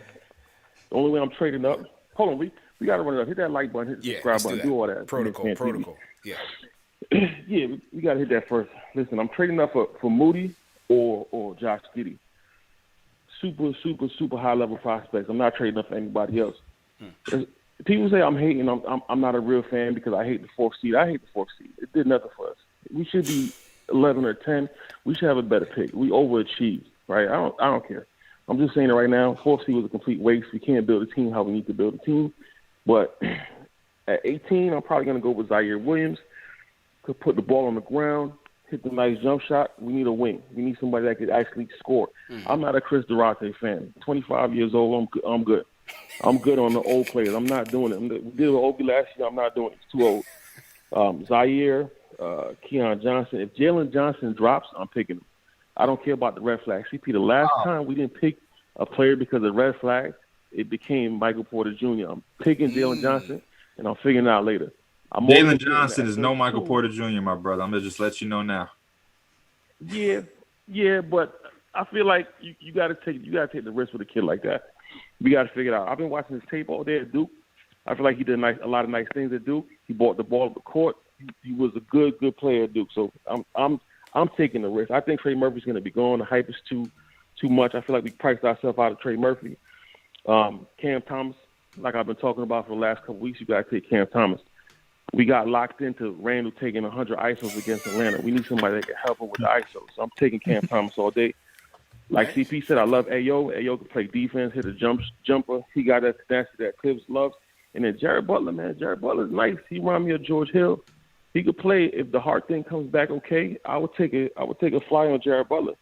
The only way I'm trading up. Hold on, we got to run it up. Hit that like button, hit the subscribe button, do all that. Protocol. Yeah. Yeah, we got to hit that first. Listen, I'm trading up for Moody or Josh Giddey. Super high level prospects. I'm not trading up for anybody else. People say I'm hating. I'm not a real fan because I hate the 4th seed. I hate the 4th seed. It did nothing for us. We should be 11 or 10. We should have a better pick. We overachieved, right? I don't care. I'm just saying it right now. 4th seed was a complete waste. We can't build a team how we need to build a team. But at 18, I'm probably going to go with Zaire Williams. Could put the ball on the ground, hit the nice jump shot. We need a wing. We need somebody that could actually score. I'm not a Chris Duarte fan. 25 years old, I'm good. I'm good on the old players. I'm not doing it. We did with Obi last year. I'm not doing it. It's too old. Zaire, Keon Johnson. If Jalen Johnson drops, I'm picking him. I don't care about the red flag. CP, the last time we didn't pick a player because of red flags, it became Michael Porter Jr. I'm picking Jalen Johnson, and I'm figuring it out later. Jalen Johnson is no Michael Porter Jr., my brother. I'm going to just let you know now. Yeah, but I feel like you got to take the risk with a kid like that. We got to figure it out. I've been watching his tape all day at Duke. I feel like he did a lot of nice things at Duke. He brought the ball up the court. He was a good player at Duke. So I'm taking the risk. I think Trey Murphy's going to be gone. The hype is too much. I feel like we priced ourselves out of Trey Murphy. Cam Thomas, like I've been talking about for the last couple weeks, you got to take Cam Thomas. We got locked into Randall taking 100 ISOs against Atlanta. We need somebody that can help him with the ISOs. So I'm taking Cam Thomas all day. Like CP said, I love Ayo. Ayo can play defense, hit a jumper. He got that tenacity that Clips loves. And then Jared Butler, man. Jared Butler's nice. He reminds me of George Hill. He could play if the heart thing comes back okay. I would take a flyer on Jared Butler.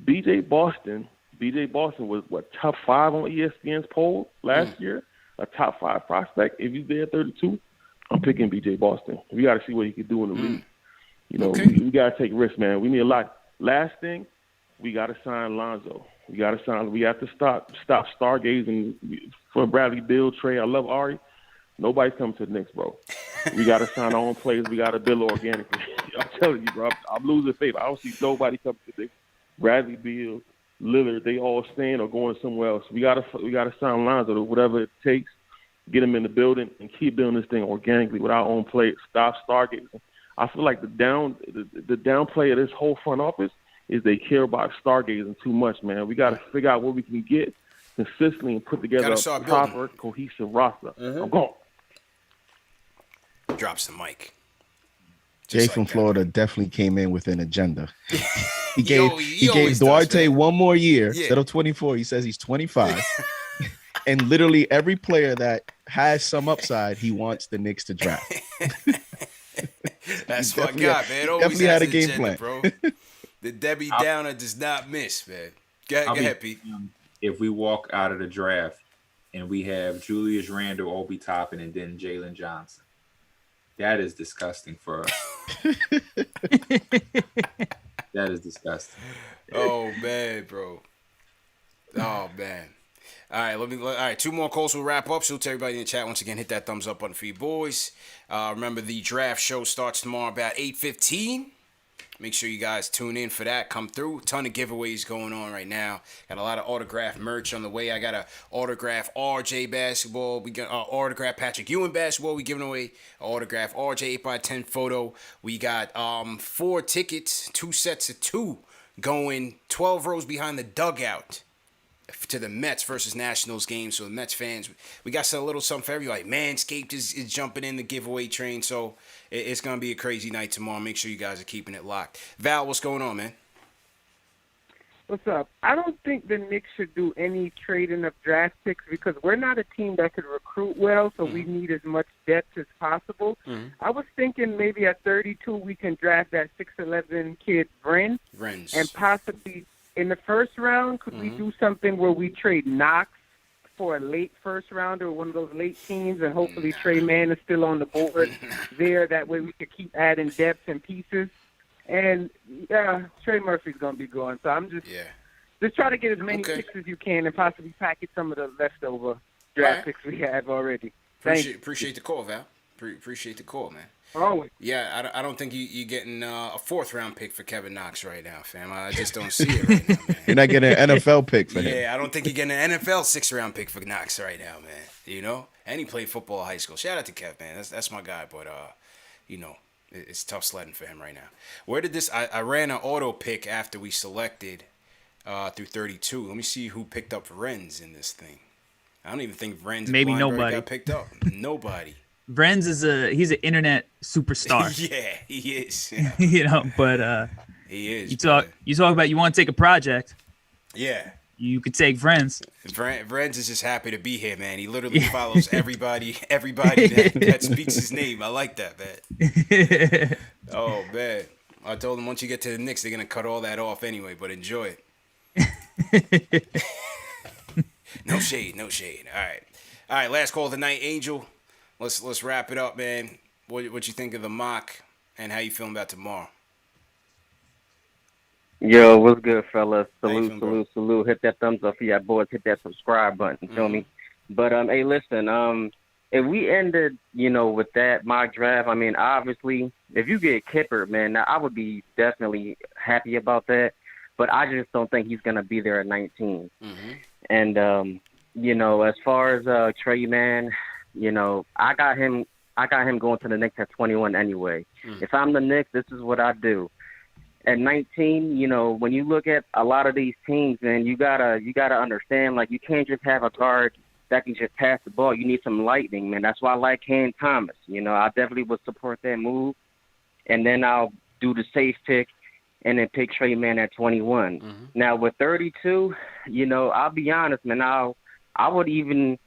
BJ Boston was top 5 on ESPN's poll last year, a top 5 prospect. If he's there 32, I'm picking BJ Boston. We got to see what he can do in the league. You know, we got to take risks, man. We need a lot. Last thing, we got to sign Lonzo. We have to stop stargazing for Bradley Beal, Trey. I love Ari. Nobody's coming to the Knicks, bro. We got to sign our own players. We got to build organically. I'm telling you, bro. I'm losing faith. I don't see nobody coming to the Knicks. Bradley Beal, Lillard, they all staying or going somewhere else. We got to sign Lonzo, whatever it takes. Get them in the building and keep building this thing organically with our own players. Stop stargazing. I feel like the downplay of this whole front office is they care about stargazing too much, man. We got to figure out what we can get consistently and put together a proper, cohesive roster. I'm going. Drops the mic. Jay from Florida definitely came in with an agenda. He gave Duarte one more year instead of 24. He says he's 25. And literally every player that has some upside, he wants the Knicks to draft. That's what I got, man. Definitely had a game plan, bro. The Debbie Downer does not miss, man. Go ahead, Pete. If we walk out of the draft and we have Julius Randle, Obi Toppin, and then Jalen Johnson, that is disgusting for us. That is disgusting. Oh, man, bro. Oh, man. All right, 2 more calls will wrap up. So to everybody in the chat, once again, hit that thumbs up button for you boys. Remember, the draft show starts tomorrow about 8:15. Make sure you guys tune in for that. Come through. Ton of giveaways going on right now. Got a lot of autographed merch on the way. I got a autograph RJ basketball. We got autograph Patrick Ewing basketball. We giving away an autograph RJ 8x10 photo. We got 4 tickets, 2 sets of 2, going 12 rows behind the dugout to the Mets versus Nationals game. So the Mets fans, we got a little something for everybody. Manscaped is jumping in the giveaway train. So it's going to be a crazy night tomorrow. Make sure you guys are keeping it locked. Val, what's going on, man? What's up? I don't think the Knicks should do any trading of draft picks because we're not a team that could recruit well, so we need as much depth as possible. I was thinking maybe at 32 we can draft that 6'11" kid, Vrenz, and possibly in the first round, could we do something where we trade Knox for a late first rounder or one of those late teams, and hopefully Trey Mann is still on the board there. That way we could keep adding depth and pieces. And Trey Murphy's gonna be going. So I'm just try to get as many picks as you can and possibly package some of the leftover draft picks we have already. Appreciate the call, Val. Appreciate the call, man. Always. Yeah, I don't think you're getting a 4th round pick for Kevin Knox right now, fam. I just don't see it right now, man. You're not getting an NFL pick for him. Yeah, I don't think you're getting an NFL 6th round pick for Knox right now, man. You know? And he played football in high school. Shout out to Kev, man. That's my guy, but you know, it's tough sledding for him right now. Where did this I ran an auto pick after we selected through 32. Let me see who picked up Renz in this thing. I don't even think Renz maybe nobody got picked up. Nobody. Renz he's an internet superstar. Yeah, he is. You know, but he is. You talk about you want to take a project. Yeah. You could take Renz. Renz is just happy to be here, man. He literally follows everybody that speaks his name. I like that, man. Oh, man. I told him once you get to the Knicks, they're going to cut all that off anyway, but enjoy it. No shade. All right, last call of the night, Angel. Let's wrap it up, man. What you think of the mock and how you feeling about tomorrow? Yo, what's good, fellas? Salute. Hit that thumbs up for y'all boys. Hit that subscribe button. Feel me? But hey, listen. If we ended, with that mock draft, I mean, obviously, if you get Kippert, man, I would be definitely happy about that. But I just don't think he's gonna be there at 19. Mm-hmm. And as far as Trey, man, I got him going to the Knicks at 21 anyway. If I'm the Knicks, this is what I do. At 19, when you look at a lot of these teams, man, you gotta understand, like, you can't just have a guard that can just pass the ball. You need some lightning, man. That's why I like Cam Thomas. I definitely would support that move. And then I'll do the safe pick and then pick Trey, man, at 21. Mm-hmm. Now with 32, I'll be honest, man. I would even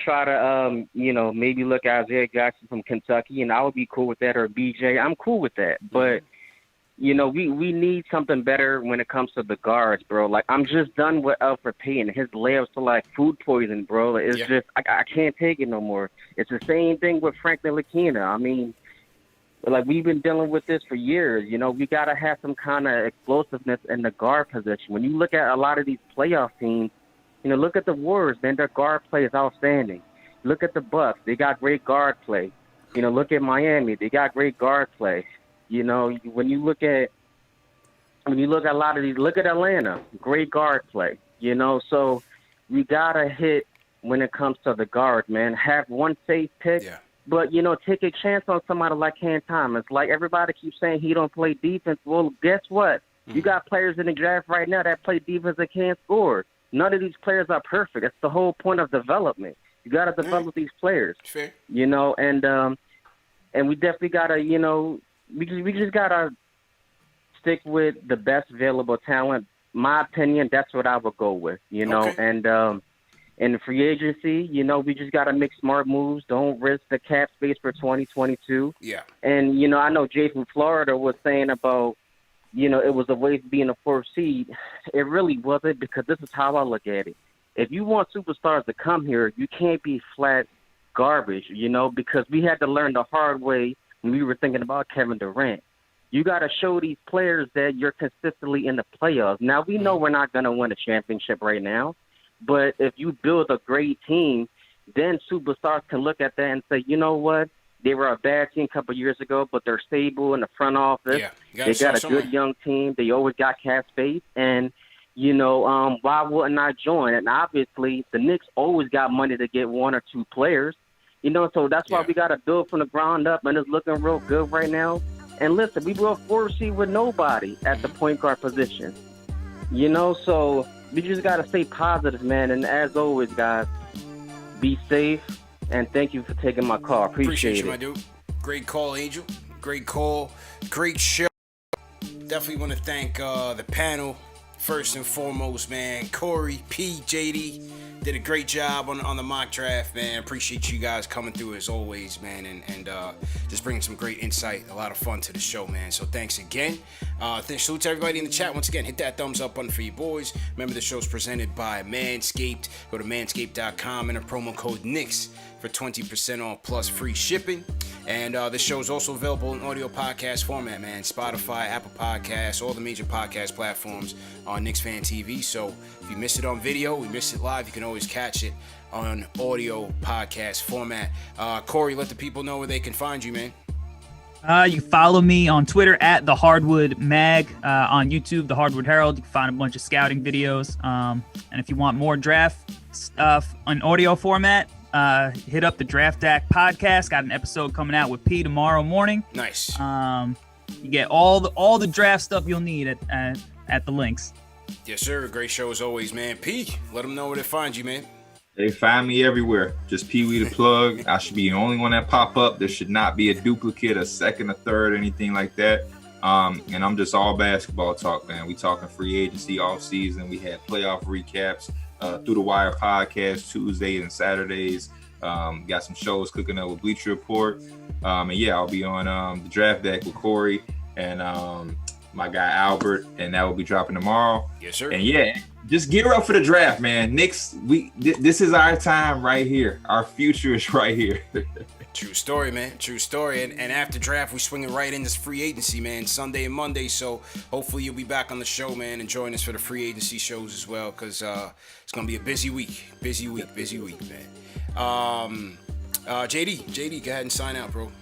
try to, maybe look at Isaiah Jackson from Kentucky, and I would be cool with that, or BJ. I'm cool with that. But, we need something better when it comes to the guards, bro. Like, I'm just done with Elfrid Payton. His layups are like food poison, bro. It's just, I can't take it no more. It's the same thing with Franklin Lakina. I mean, like, we've been dealing with this for years. We got to have some kind of explosiveness in the guard position. When you look at a lot of these playoff teams, look at the Warriors, man. Their guard play is outstanding. Look at the Bucks. They got great guard play. Look at Miami. They got great guard play. When you look at a lot of these, look at Atlanta. Great guard play. So we got to hit when it comes to the guard, man. Have one safe pick. Yeah. But, take a chance on somebody like Cam Thomas. Like, everybody keeps saying he don't play defense. Well, guess what? You got players in the draft right now that play defense that can't score. None of these players are perfect. That's the whole point of development. You got to develop these players. Fair. And we definitely got to, we just got to stick with the best available talent. My opinion, that's what I would go with, And in the free agency, we just got to make smart moves. Don't risk the cap space for 2022. Yeah. And, I know Jay from Florida was saying about, it was a waste of being a 4th seed. It really wasn't, because this is how I look at it. If you want superstars to come here, you can't be flat garbage, because we had to learn the hard way when we were thinking about Kevin Durant. You got to show these players that you're consistently in the playoffs. Now, we know we're not going to win a championship right now, but if you build a great team, then superstars can look at that and say, you know what? They were a bad team a couple of years ago, but they're stable in the front office. Yeah, they got a good young team. They always got cap space. And, why wouldn't I join? And obviously, the Knicks always got money to get 1 or 2 players. So that's why we got to build from the ground up, and it's looking real good right now. And listen, we were a 4th seed with nobody at the point guard position. So we just got to stay positive, man. And as always, guys, be safe. And thank you for taking my call. Appreciate you, it. my dude. Great call, Angel. Great call. Great show. Definitely want to thank the panel. First and foremost, man, Corey, P, JD did a great job on the mock draft, man. Appreciate you guys coming through as always, man, and just bringing some great insight, a lot of fun to the show, man. So thanks again. Salute to everybody in the chat. Once again, hit that thumbs up button for you boys. Remember, the show's presented by Manscaped. Go to manscaped.com and a promo code Knicks for for 20% off plus free shipping. And this show is also available in audio podcast format, man. Spotify, Apple Podcasts, all the major podcast platforms on KnicksFanTV. So if you miss it on video, we miss it live, you can always catch it on audio podcast format. Corey, let the people know where they can find you, man. You can follow me on Twitter at The Hardwood Mag, on YouTube, The Hardwood Herald. You can find a bunch of scouting videos. And if you want more draft stuff on audio format, hit up the Draft Deck podcast. Got an episode coming out with P tomorrow morning. Nice. You get all the draft stuff you'll need at the links. Yes, sir. Great show as always, man. P, let them know where to find you, man. They find me everywhere. Just Pee Wee the Plug. I should be the only one that pop up. There should not be a duplicate, a second, a third, anything like that. And I'm just all basketball talk, man. We talking free agency, off season. We had playoff recaps, Through the Wire podcast Tuesdays and Saturdays. Got some shows cooking up with Bleacher Report. And yeah, I'll be on the Draft Deck with Corey and my guy Albert, and that will be dropping tomorrow. Yes, sir. And yeah, just gear up for the draft, man. Knicks, this is our time right here. Our future is right here. True story, man. True story. And after draft, we swinging right into free agency, man. Sunday and Monday. So hopefully you'll be back on the show, man, and join us for the free agency shows as well, because it's gonna be a busy week. Busy week, man. JD, go ahead and sign out, bro.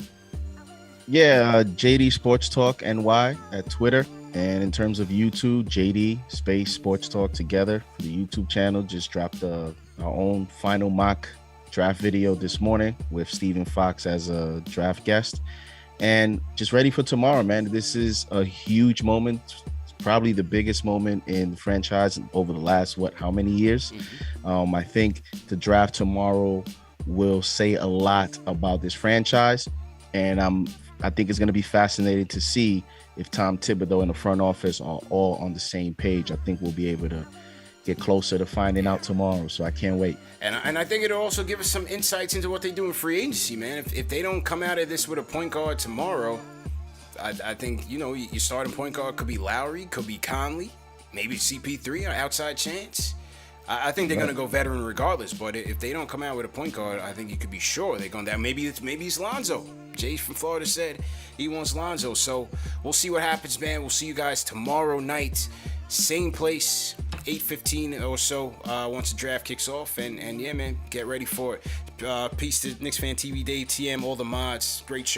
Yeah, JD Sports Talk NY at Twitter. And in terms of YouTube, JD space Sports Talk together for the YouTube channel. Just dropped our own final mock draft video this morning with Stephen Fox as a draft guest. And just ready for tomorrow, man. This is a huge moment. It's probably the biggest moment in the franchise over the last, how many years? I think the draft tomorrow will say a lot about this franchise. And I think it's going to be fascinating to see if Tom Thibodeau and the front office are all on the same page. I think we'll be able to get closer to finding out tomorrow. So I can't wait. And I think it'll also give us some insights into what they do in free agency, man. If they don't come out of this with a point guard tomorrow, I think, your starting point guard could be Lowry, could be Conley, maybe CP3, an outside chance. I think they're going to go veteran regardless, but if they don't come out with a point guard, I think you could be sure they're going down. Maybe it's Lonzo. Jay from Florida said he wants Lonzo. So we'll see what happens, man. We'll see you guys tomorrow night, same place, 8:15 or so, once the draft kicks off. And yeah, man, get ready for it. Peace to KnicksFanTV, Dave, TM, all the mods. Great show.